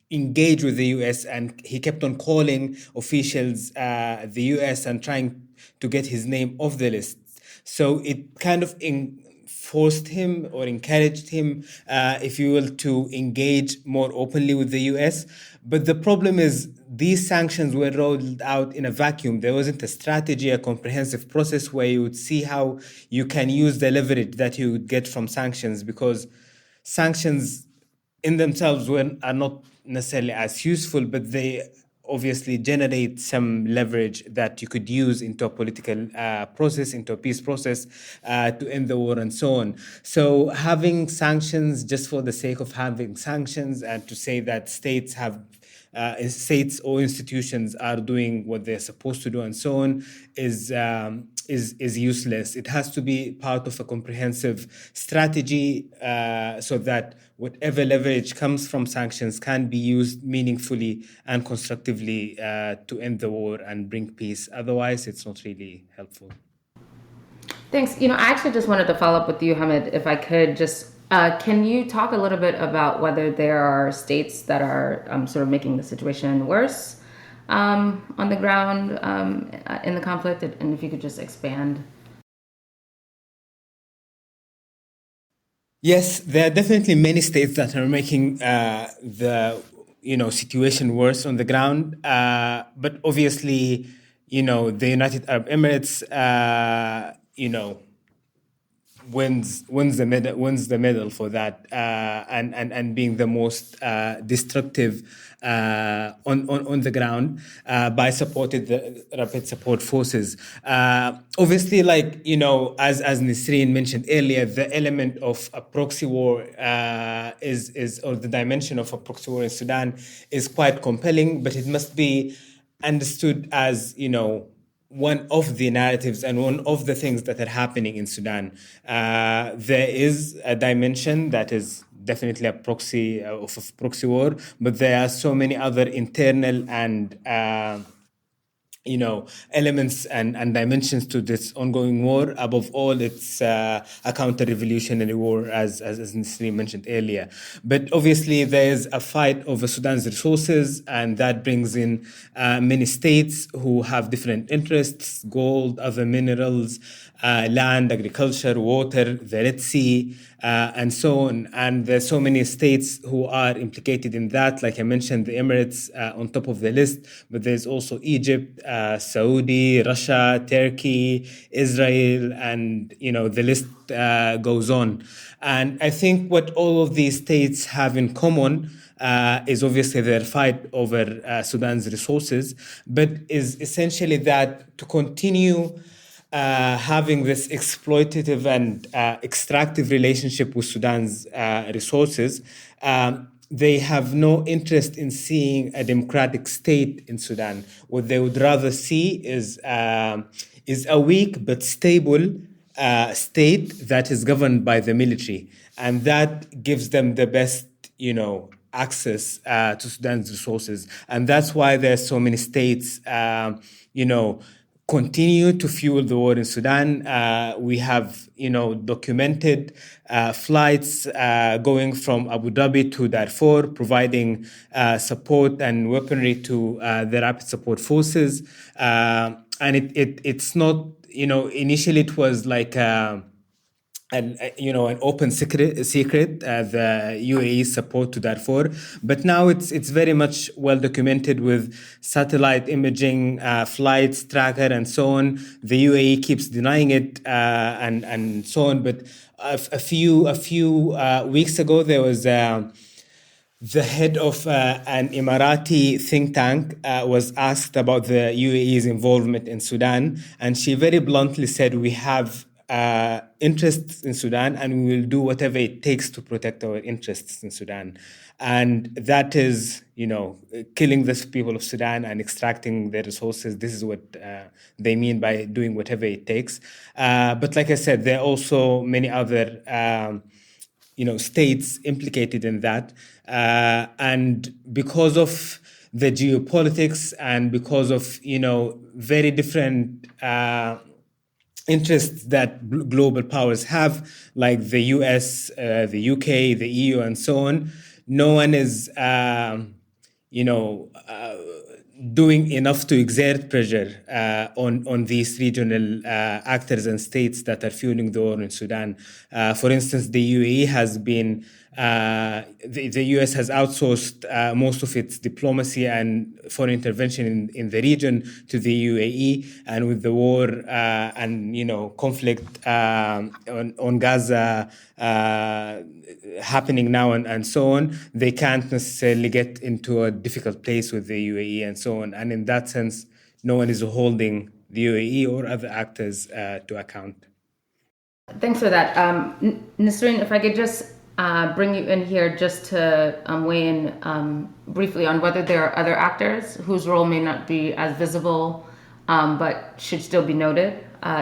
engage with the US, and he kept on calling officials, the US, and trying to get his name off the list. So it kind of forced him or encouraged him, if you will, to engage more openly with the US. But the problem is these sanctions were rolled out in a vacuum. There wasn't a strategy, a comprehensive process where you would see how you can use the leverage that you would get from sanctions, because sanctions in themselves are not necessarily as useful, but they obviously generate some leverage that you could use into a political process, into a peace process, to end the war and so on. So having sanctions just for the sake of having sanctions and to say that states states or institutions are doing what they're supposed to do and so on is useless. It has to be part of a comprehensive strategy, so that whatever leverage comes from sanctions can be used meaningfully and constructively to end the war and bring peace. Otherwise, it's not really helpful. Thanks. I actually just wanted to follow up with you, Hamed, if I could just, can you talk a little bit about whether there are states that are sort of making the situation worse on the ground in the conflict, and if you could just expand? Yes, there are definitely many states that are making the situation worse on the ground. But obviously, the United Arab Emirates, wins the medal for that, and being the most destructive on the ground by supported the rapid support forces. Obviously, like as Nisreen mentioned earlier, the element of a proxy war is or the dimension of a proxy war in Sudan is quite compelling, but it must be understood as one of the narratives and one of the things that are happening in Sudan. There is a dimension that is definitely a proxy of a proxy war, but there are so many other internal and elements and dimensions to this ongoing war. Above all, it's a counter-revolutionary war, as Nisreen mentioned earlier. But obviously, there is a fight over Sudan's resources, and that brings in many states who have different interests: gold, other minerals, land, agriculture, water, the Red Sea, and so on. And there's so many states who are implicated in that. Like I mentioned, the Emirates on top of the list, but there's also Egypt, Saudi, Russia, Turkey, Israel, and the list goes on. And I think what all of these states have in common is obviously their fight over Sudan's resources, but is essentially that to continue having this exploitative and extractive relationship with Sudan's resources, they have no interest in seeing a democratic state in Sudan. What they would rather see is a weak but stable state that is governed by the military, and that gives them the best, access to Sudan's resources. And that's why there's so many states, continue to fuel the war in Sudan. We have, documented flights going from Abu Dhabi to Darfur, providing support and weaponry to the rapid support forces. And it's not, initially it was like an open secret, the UAE's support to Darfur, but now it's very much well documented with satellite imaging, flights, tracker, and so on. The UAE keeps denying it, and so on. But a few weeks ago, there was the head of an Emirati think tank was asked about the UAE's involvement in Sudan, and she very bluntly said, "We have interests in Sudan, and we will do whatever it takes to protect our interests in Sudan." And that is, killing the people of Sudan and extracting their resources. This is what they mean by doing whatever it takes. But like I said, there are also many other states implicated in that. And because of the geopolitics and because of, very different interests that global powers have, like the US, the UK, the EU, and so on, no one is, doing enough to exert pressure on these regional actors and states that are fueling the war in Sudan. For instance, the UAE has been, the US has outsourced most of its diplomacy and foreign intervention in the region to the UAE, and with the war and conflict on Gaza happening now and so on, they can't necessarily get into a difficult place with the UAE and so on. And in that sense, no one is holding the UAE or other actors to account. Thanks for that. Nisreen, if I could just bring you in here just to weigh in briefly on whether there are other actors whose role may not be as visible but should still be noted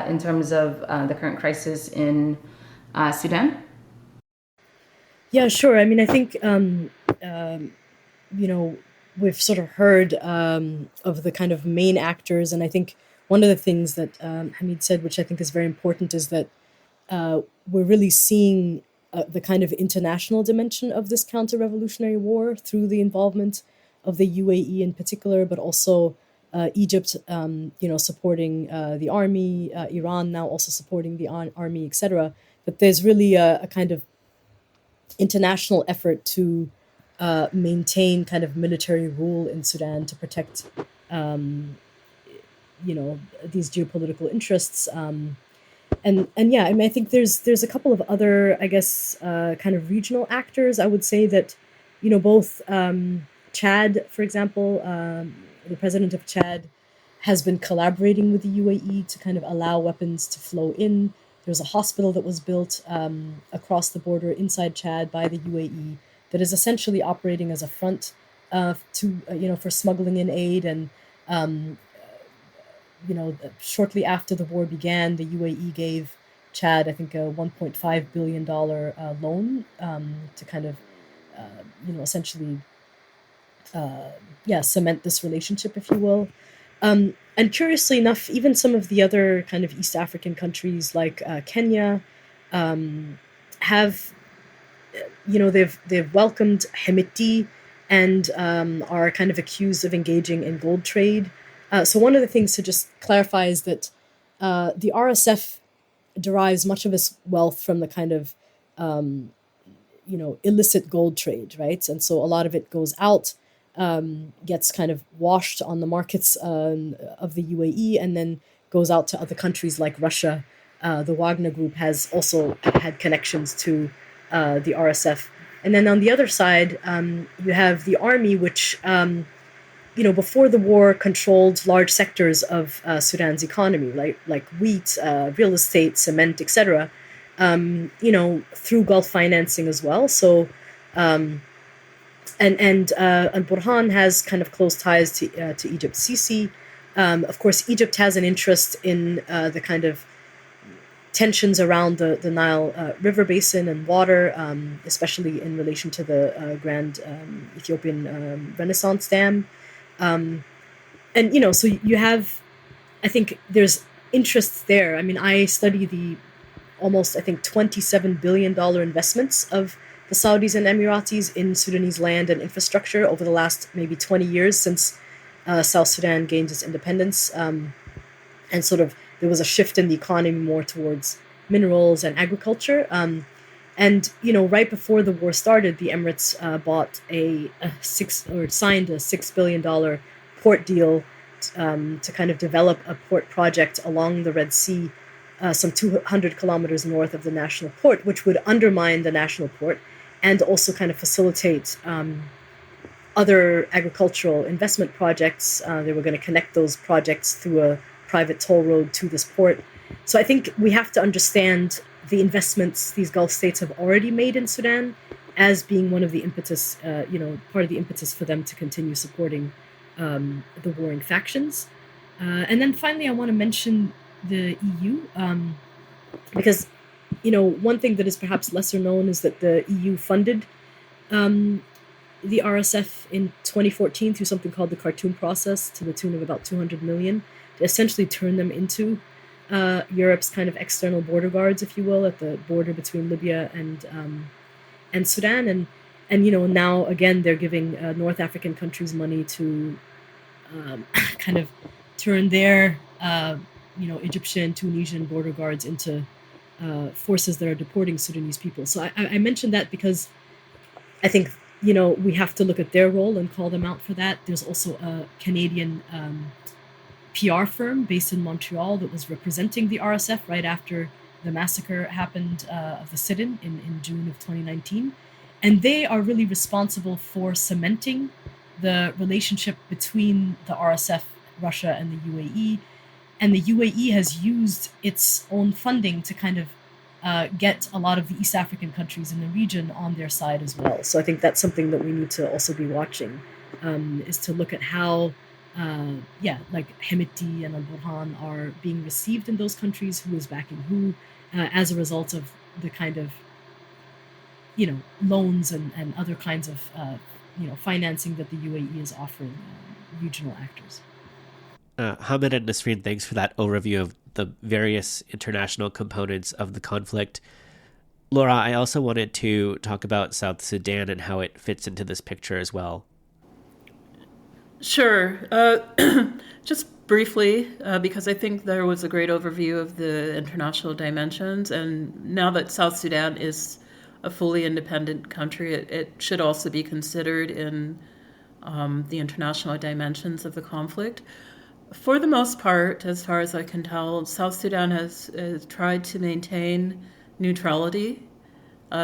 in terms of the current crisis in Sudan. Yeah, sure. I mean, I think, we've sort of heard of the kind of main actors. And I think one of the things that Hamid said, which I think is very important, is that we're really seeing the kind of international dimension of this counter-revolutionary war through the involvement of the UAE in particular, but also Egypt, supporting the army, Iran now also supporting the army, etc. But there's really a kind of international effort to maintain kind of military rule in Sudan to protect, these geopolitical interests. and yeah, I mean, I think there's a couple of other, I guess, kind of regional actors. I would say that, both Chad, for example, the president of Chad has been collaborating with the UAE to kind of allow weapons to flow in. There's a hospital that was built across the border inside Chad by the UAE that is essentially operating as a front for smuggling in aid. And shortly after the war began, the UAE gave Chad, I think, a $1.5 billion loan to kind of, essentially, cement this relationship, if you will. And curiously enough, even some of the other kind of East African countries like Kenya have, they've welcomed Hemedti and are kind of accused of engaging in gold trade. So one of the things to just clarify is that the RSF derives much of its wealth from the kind of, illicit gold trade, right? And so a lot of it goes out, gets kind of washed on the markets of the UAE, and then goes out to other countries like Russia. The Wagner Group has also had connections to the RSF. And then on the other side, you have the army, which, before the war controlled large sectors of Sudan's economy, like wheat, real estate, cement, etc., through Gulf financing as well. So, and al-Burhan has kind of close ties to Egypt. Sisi, of course, Egypt has an interest in the kind of tensions around the Nile River basin and water, especially in relation to the Grand Ethiopian Renaissance Dam. So you have, I think there's interests there. I mean, I study the almost, I think, $27 billion investments of the Saudis and Emiratis in Sudanese land and infrastructure over the last maybe 20 years since South Sudan gained its independence. And sort of there was a shift in the economy more towards minerals and agriculture. And right before the war started, the Emirates bought signed a $6 billion port deal to kind of develop a port project along the Red Sea, some 200 kilometers north of the national port, which would undermine the national port and also kind of facilitate other agricultural investment projects. They were going to connect those projects through a private toll road to this port. So I think we have to understand the investments these Gulf states have already made in Sudan as being one of the impetus, part of the impetus for them to continue supporting the warring factions. And then finally, I want to mention the EU, because, one thing that is perhaps lesser known is that the EU funded the RSF in 2014 through something called the Khartoum process to the tune of about 200 million to essentially turn them into Europe's kind of external border guards, if you will, at the border between Libya and Sudan. And now again they're giving North African countries money to kind of turn their Egyptian, Tunisian border guards into forces that are deporting Sudanese people. So I mentioned that because I think we have to look at their role and call them out for that. There's also a Canadian PR firm based in Montreal that was representing the RSF right after the massacre happened of the sit-in in June of 2019. And they are really responsible for cementing the relationship between the RSF, Russia, and the UAE. And the UAE has used its own funding to kind of get a lot of the East African countries in the region on their side as well. So I think that's something that we need to also be watching, is to look at how, like Hemedti and al-Burhan are being received in those countries, who is backing who, as a result of the kind of, loans and other kinds of, financing that the UAE is offering regional actors. Hamid and Nasreen, thanks for that overview of the various international components of the conflict. Laura, I also wanted to talk about South Sudan and how it fits into this picture as well. Sure. Just briefly, because I think there was a great overview of the international dimensions, and now that South Sudan is a fully independent country, it should also be considered in the international dimensions of the conflict. For the most part, as far as I can tell, South Sudan has tried to maintain neutrality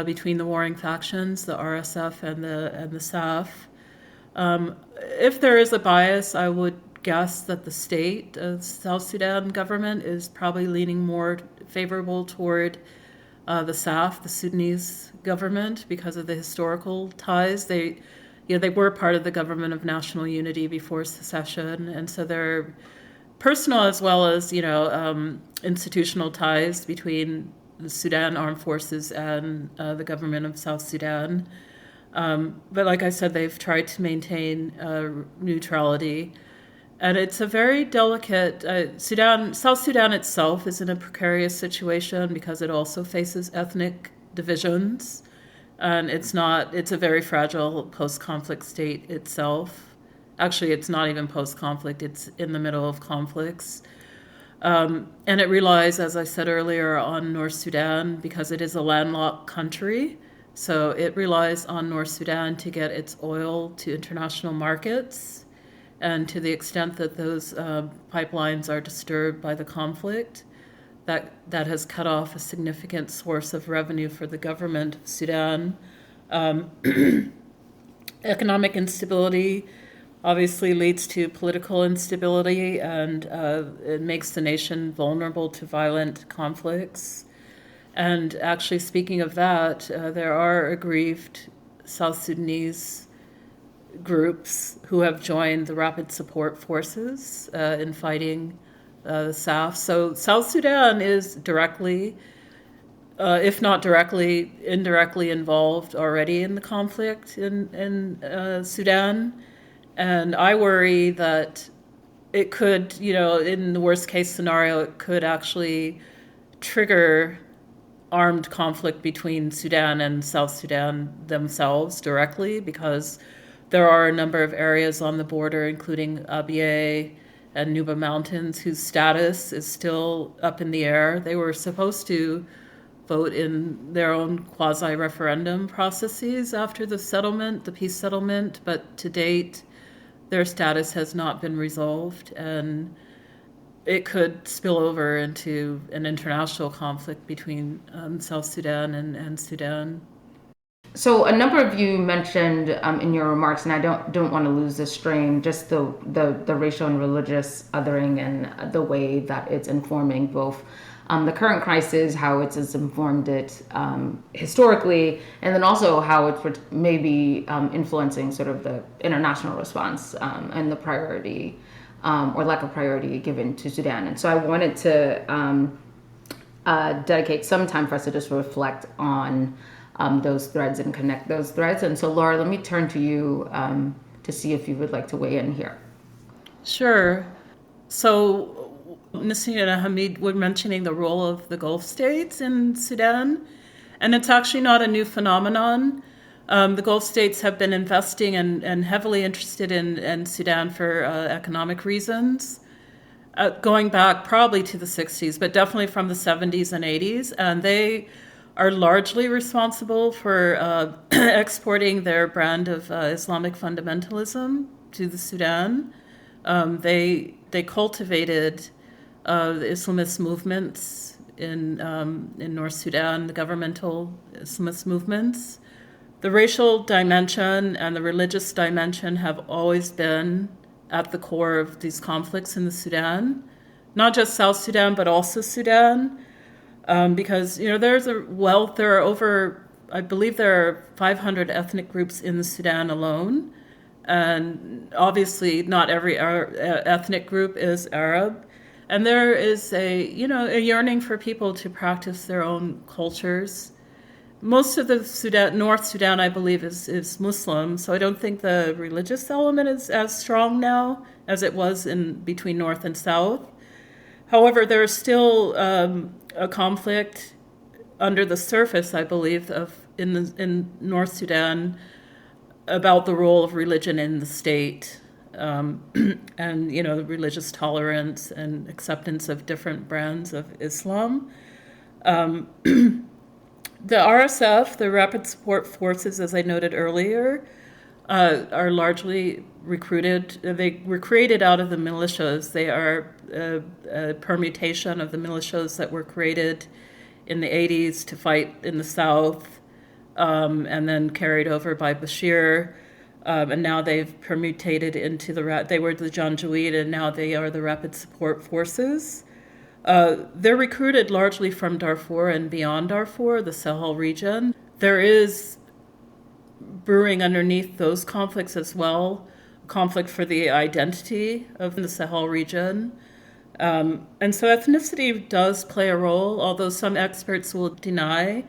between the warring factions, the RSF and the SAF. If there is a bias, I would guess that the state, South Sudan government, is probably leaning more favorable toward the SAF, the Sudanese government, because of the historical ties. They were part of the government of national unity before secession, and so they're personal as well as institutional ties between the Sudan Armed Forces and the government of South Sudan. But like I said, they've tried to maintain neutrality. And it's a very delicate, South Sudan itself is in a precarious situation because it also faces ethnic divisions. And it's a very fragile post-conflict state itself. Actually, it's not even post-conflict, it's in the middle of conflicts. And it relies, as I said earlier, on North Sudan because it is a landlocked country. So it relies on North Sudan to get its oil to international markets. And to the extent that those pipelines are disturbed by the conflict, that has cut off a significant source of revenue for the government of Sudan. Economic instability obviously leads to political instability, and it makes the nation vulnerable to violent conflicts. And actually, speaking of that, there are aggrieved South Sudanese groups who have joined the Rapid Support Forces in fighting the SAF. So South Sudan is directly, if not directly, indirectly involved already in the conflict in Sudan. And I worry that it could, in the worst case scenario, it could actually trigger armed conflict between Sudan and South Sudan themselves directly, because there are a number of areas on the border, including Abyei and Nuba Mountains, whose status is still up in the air. They were supposed to vote in their own quasi-referendum processes after the peace settlement, but to date, their status has not been resolved, and it could spill over into an international conflict between South Sudan and Sudan. So a number of you mentioned in your remarks, and I don't want to lose this strain, just the racial and religious othering and the way that it's informing both the current crisis, how it's informed it historically, and then also how it's maybe influencing sort of the international response and the priority or lack of priority given to Sudan. And so I wanted to dedicate some time for us to just reflect on those threads and connect those threads. And so, Laura, let me turn to you to see if you would like to weigh in here. Sure. So, Nassim and Hamid were mentioning the role of the Gulf states in Sudan, and it's actually not a new phenomenon. The Gulf states have been investing and heavily interested in Sudan for economic reasons, going back probably to the 60s, but definitely from the 70s and 80s, and they are largely responsible for exporting their brand of Islamic fundamentalism to the Sudan. They cultivated the Islamist movements in North Sudan, the governmental Islamist movements. The racial dimension and the religious dimension have always been at the core of these conflicts in the Sudan, not just South Sudan, but also Sudan. Because, there's there are over, I believe there are 500 ethnic groups in the Sudan alone. And obviously not every ethnic group is Arab. And there is a yearning for people to practice their own cultures. Most of the North Sudan, I believe, is Muslim. So I don't think the religious element is as strong now as it was between North and South. However, there is still a conflict under the surface, I believe, in North Sudan about the role of religion in the state, and religious tolerance and acceptance of different brands of Islam. The RSF, the Rapid Support Forces, as I noted earlier, are largely recruited. They were created out of the militias. They are a permutation of the militias that were created in the 80s to fight in the south, and then carried over by Bashir. And now they've permutated into they were the Janjaweed, and now they are the Rapid Support Forces. They're recruited largely from Darfur and beyond Darfur, the Sahel region. There is brewing underneath those conflicts as well, conflict for the identity of the Sahel region. And so ethnicity does play a role, although some experts will deny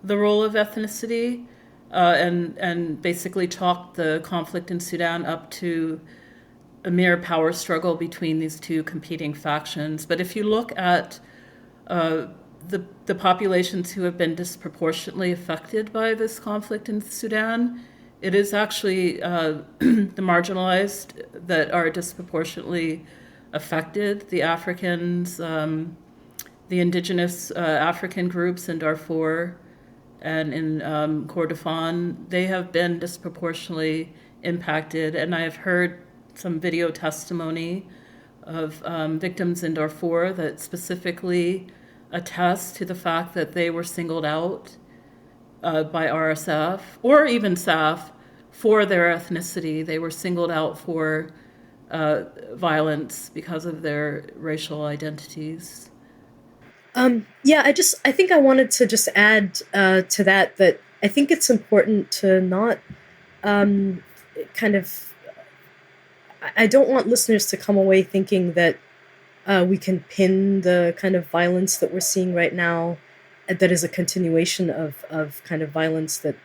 the role of ethnicity, and basically chalk the conflict in Sudan up to a mere power struggle between these two competing factions. But if you look at the populations who have been disproportionately affected by this conflict in Sudan, it is actually the marginalized that are disproportionately affected. The Africans, the indigenous African groups in Darfur and in Kordofan, they have been disproportionately impacted. And I have heard some video testimony of victims in Darfur that specifically attest to the fact that they were singled out by RSF or even SAF for their ethnicity. They were singled out for violence because of their racial identities. I think I wanted to just add to that I think it's important to not I don't want listeners to come away thinking that we can pin the kind of violence that we're seeing right now, that is a continuation of kind of violence that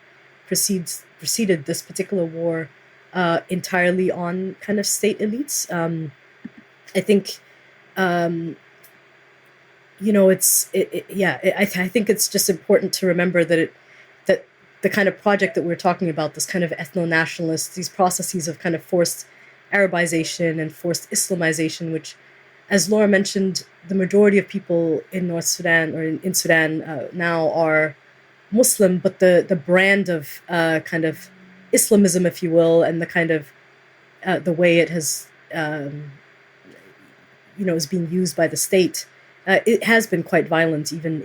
preceded this particular war, entirely on kind of state elites. I think, I think it's just important to remember that that the kind of project that we're talking about, this kind of ethno-nationalist, these processes of kind of forced Arabization and forced Islamization, which, as Laura mentioned, the majority of people in North Sudan or in Sudan now are Muslim, but the brand of kind of Islamism, if you will, and the kind of the way it has, is being used by the state, it has been quite violent, even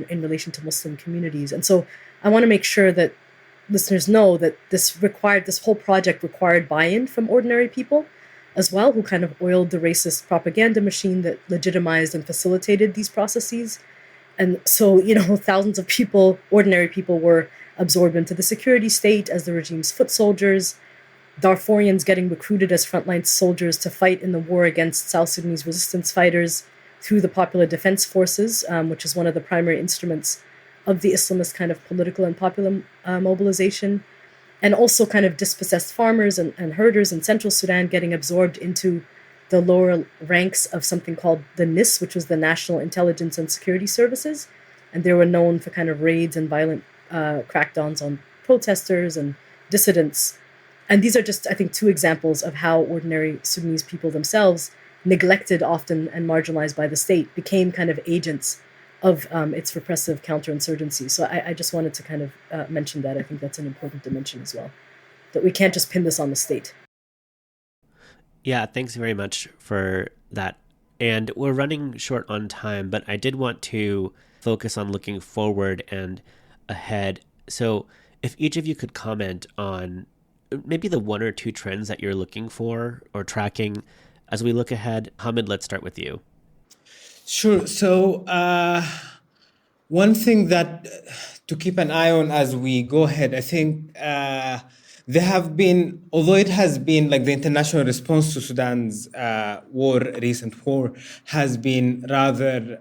in relation to Muslim communities. And so I want to make sure that listeners know that this whole project required buy-in from ordinary people as well, who kind of oiled the racist propaganda machine that legitimized and facilitated these processes. And so, thousands of people, ordinary people, were absorbed into the security state as the regime's foot soldiers, Darfurians getting recruited as frontline soldiers to fight in the war against South Sudanese resistance fighters through the Popular Defense Forces, which is one of the primary instruments of the Islamist kind of political and popular mobilization, and also kind of dispossessed farmers and herders in central Sudan getting absorbed into the lower ranks of something called the NIS, which was the National Intelligence and Security Services. And they were known for kind of raids and violent crackdowns on protesters and dissidents. And these are just, I think, two examples of how ordinary Sudanese people themselves, neglected often and marginalized by the state, became kind of agents of its repressive counterinsurgency. So I just wanted to kind of mention that. I think that's an important dimension as well, that we can't just pin this on the state. Yeah, thanks very much for that. And we're running short on time, but I did want to focus on looking forward and ahead. So if each of you could comment on maybe the one or two trends that you're looking for or tracking as we look ahead. Hamid, let's start with you. Sure. So one thing that to keep an eye on as we go ahead, I think there have been, although it has been like the international response to Sudan's recent war has been rather,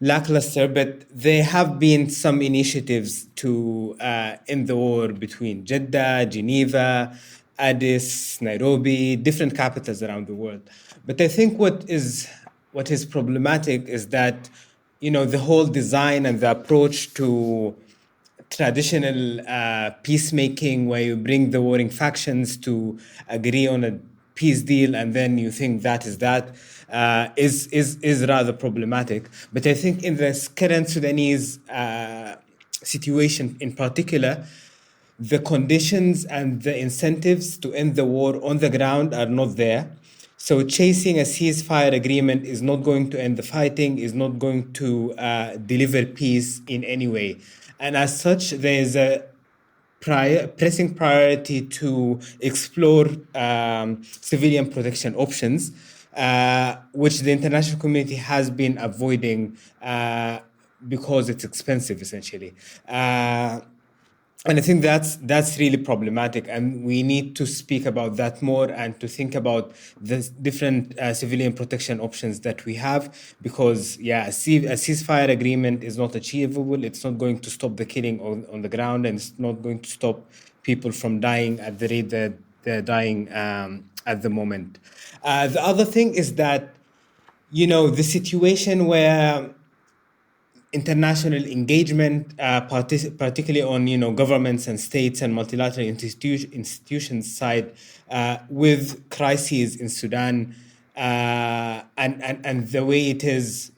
lackluster, but there have been some initiatives to end the war between Jeddah, Geneva, Addis, Nairobi, different capitals around the world. But I think what is problematic is that, the whole design and the approach to traditional peacemaking, where you bring the warring factions to agree on a peace deal, and then you think that is rather problematic. But I think in this current Sudanese situation in particular, the conditions and the incentives to end the war on the ground are not there. So chasing a ceasefire agreement is not going to end the fighting, is not going to deliver peace in any way. And as such, there is a pressing priority to explore civilian protection options, which the international community has been avoiding because it's expensive, essentially. And I think that's really problematic, and we need to speak about that more and to think about the different civilian protection options that we have, because a ceasefire agreement is not achievable. It's not going to stop the killing on the ground, and it's not going to stop people from dying at the rate that they're dying at the moment. The other thing is that, the situation where international engagement, particularly on governments and states and multilateral institutions side, with crises in Sudan, and the way it is,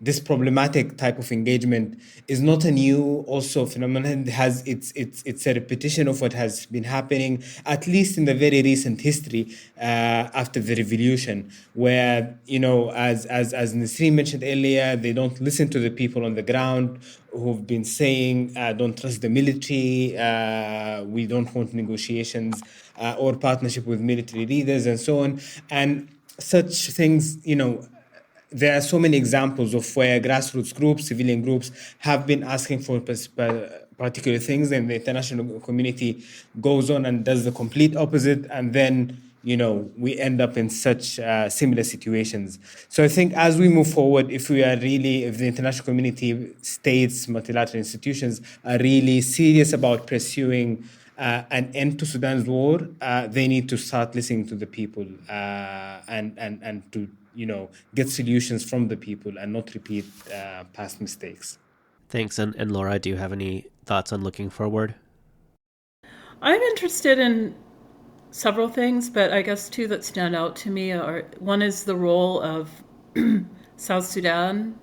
this problematic type of engagement is not a new also phenomenon. It has it's a repetition of what has been happening, at least in the very recent history after the revolution, where as Nasreen mentioned earlier, they don't listen to the people on the ground who've been saying, don't trust the military, we don't want negotiations or partnership with military leaders and so on. And such things, there are so many examples of where grassroots groups, civilian groups, have been asking for particular things, and the international community goes on and does the complete opposite, and then we end up in such similar situations. So I think as we move forward, if the international community, states, multilateral institutions are really serious about pursuing an end to Sudan's war, they need to start listening to the people and to get solutions from the people and not repeat past mistakes. Thanks. And Laura, do you have any thoughts on looking forward? I'm interested in several things, but I guess two that stand out to me are, one is the role of South Sudan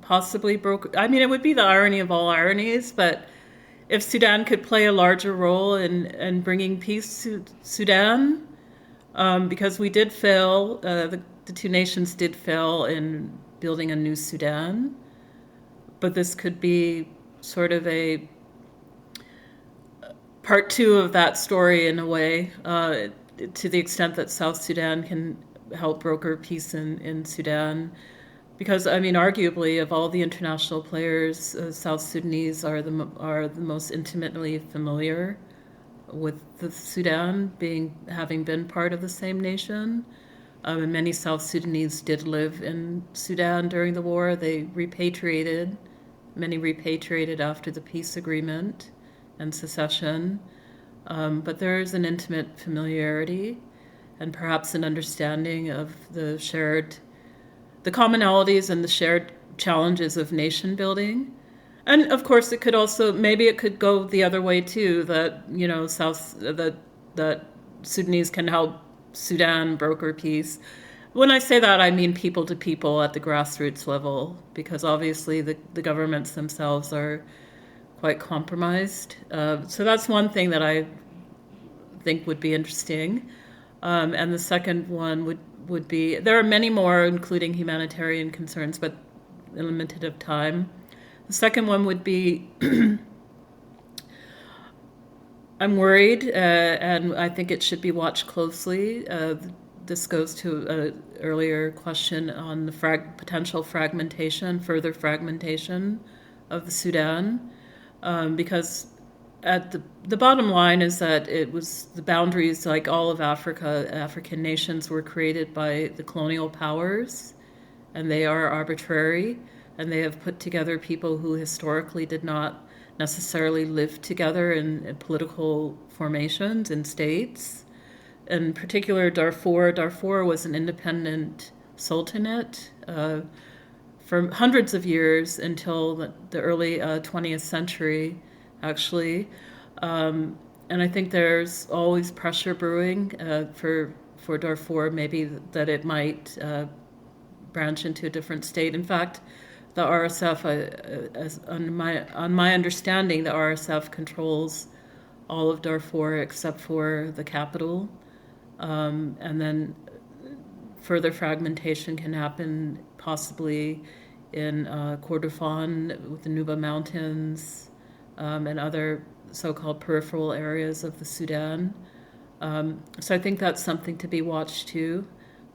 possibly broke. I mean, it would be the irony of all ironies, but if Sudan could play a larger role in bringing peace to Sudan, because we did fail, the two nations did fail in building a new Sudan, but this could be sort of a part two of that story in a way, to the extent that South Sudan can help broker peace in Sudan. Because, I mean, arguably, of all the international players, South Sudanese are the most intimately familiar with the Sudan, having been part of the same nation. And many South Sudanese did live in Sudan during the war. Many repatriated after the peace agreement and secession. But there is an intimate familiarity and perhaps an understanding of the commonalities and the shared challenges of nation building. And of course it could go the other way too, that that Sudanese can help Sudan broker peace. When I say that, I mean people to people at the grassroots level, because obviously the governments themselves are quite compromised. So that's one thing that I think would be interesting. And the second one would be, there are many more, including humanitarian concerns, but limited of time. The second one would be, I'm worried, and I think it should be watched closely. This goes to an earlier question on the potential further fragmentation of the Sudan, because at the bottom line is that it was the boundaries, like all of African nations were created by the colonial powers, and they are arbitrary, and they have put together people who historically did not necessarily live together in political formations in states. In particular, Darfur was an independent sultanate for hundreds of years until the early 20th century, actually. And I think there's always pressure brewing for Darfur, maybe that it might branch into a different state. In fact, the RSF, on my understanding, the RSF controls all of Darfur except for the capital. And then further fragmentation can happen possibly in Kordofan with the Nuba Mountains and other so-called peripheral areas of the Sudan. So I think that's something to be watched too,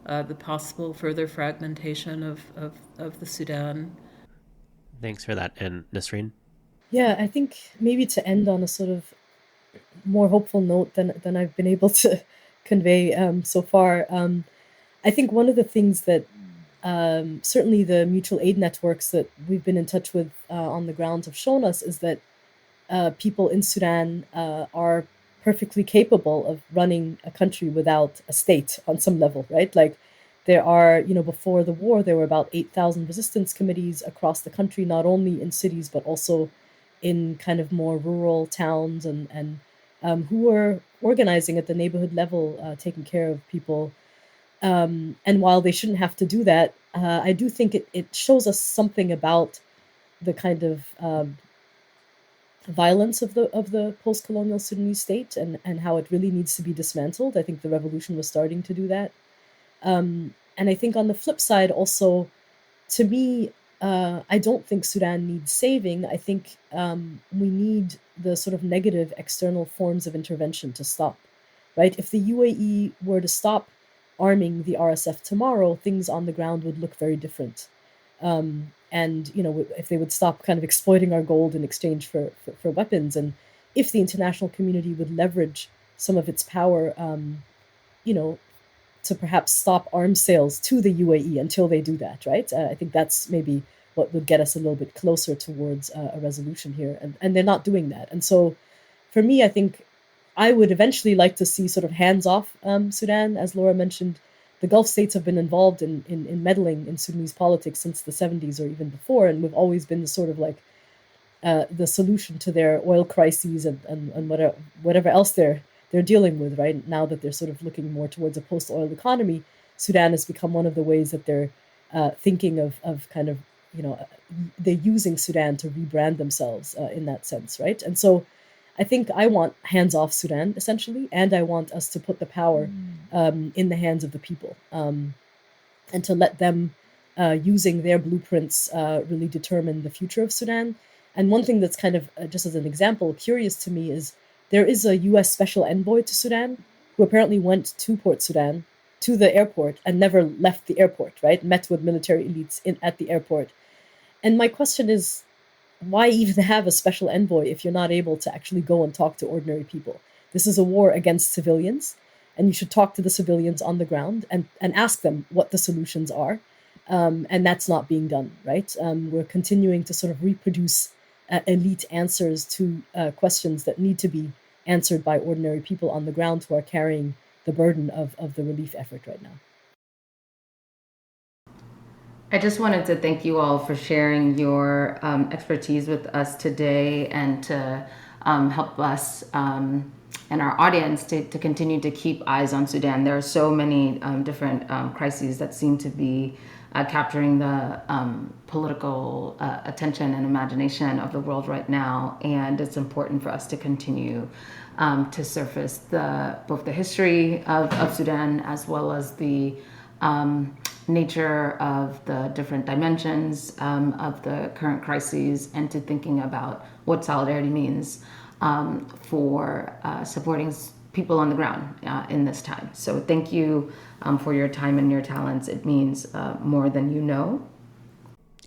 the possible further fragmentation of the Sudan. Thanks for that. And Nasreen? Yeah, I think maybe to end on a sort of more hopeful note than I've been able to convey so far. I think one of the things that certainly the mutual aid networks that we've been in touch with on the ground have shown us is that people in Sudan are perfectly capable of running a country without a state on some level, right? Like there are, before the war, there were about 8,000 resistance committees across the country, not only in cities, but also in kind of more rural towns and who were organizing at the neighborhood level, taking care of people. And while they shouldn't have to do that, I do think it shows us something about the kind of violence of the post-colonial Sudanese state and how it really needs to be dismantled. I think the revolution was starting to do that. And I think on the flip side also, to me, I don't think Sudan needs saving. I think we need the sort of negative external forms of intervention to stop, right? If the UAE were to stop arming the RSF tomorrow, things on the ground would look very different. And, if they would stop kind of exploiting our gold in exchange for weapons, and if the international community would leverage some of its power, to perhaps stop arms sales to the UAE until they do that, right? I think that's maybe what would get us a little bit closer towards a resolution here. And they're not doing that. And so for me, I think I would eventually like to see sort of hands-off Sudan. As Laura mentioned, the Gulf states have been involved in meddling in Sudanese politics since the 70s or even before, and we've always been the sort of like the solution to their oil crises and whatever else they're dealing with, right? Now that they're sort of looking more towards a post-oil economy, Sudan has become one of the ways that they're thinking of kind of, they're using Sudan to rebrand themselves in that sense, right? And so I think I want hands-off Sudan, essentially, and I want us to put the power in the hands of the people and to let them, using their blueprints, really determine the future of Sudan. And one thing that's kind of, just as an example, curious to me is there is a U.S. special envoy to Sudan who apparently went to Port Sudan, to the airport, and never left the airport, right? Met with military elites at the airport. And my question is, why even have a special envoy if you're not able to actually go and talk to ordinary people? This is a war against civilians, and you should talk to the civilians on the ground and ask them what the solutions are. And that's not being done, right? We're continuing to sort of reproduce elite answers to questions that need to be answered by ordinary people on the ground who are carrying the burden of the relief effort right now. I just wanted to thank you all for sharing your expertise with us today and to help us and our audience to continue to keep eyes on Sudan. There are so many different crises that seem to be capturing the political attention and imagination of the world right now. And it's important for us to continue to surface both the history of Sudan as well as the nature of the different dimensions of the current crises, and to thinking about what solidarity means for supporting people on the ground in this time. So thank you for your time and your talents. It means more than you know.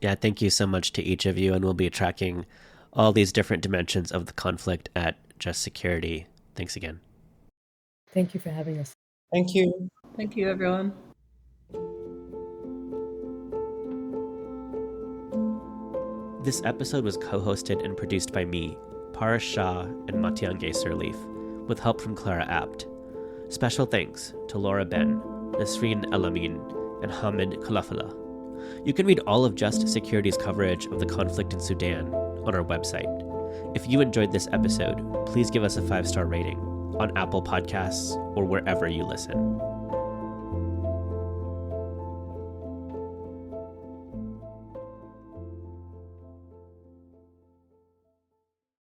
Yeah, thank you so much to each of you, and we'll be tracking all these different dimensions of the conflict at Just Security. Thanks again. Thank you for having us. Thank you. Thank you, everyone. This episode was co-hosted and produced by me, Paras Shah and Matiange Sirleaf, with help from Clara Abt. Special thanks to Laura Ben, Nasreen Elamin, and Hamid Khalafallah. You can read all of Just Security's coverage of the conflict in Sudan on our website. If you enjoyed this episode, please give us a 5-star rating on Apple Podcasts or wherever you listen.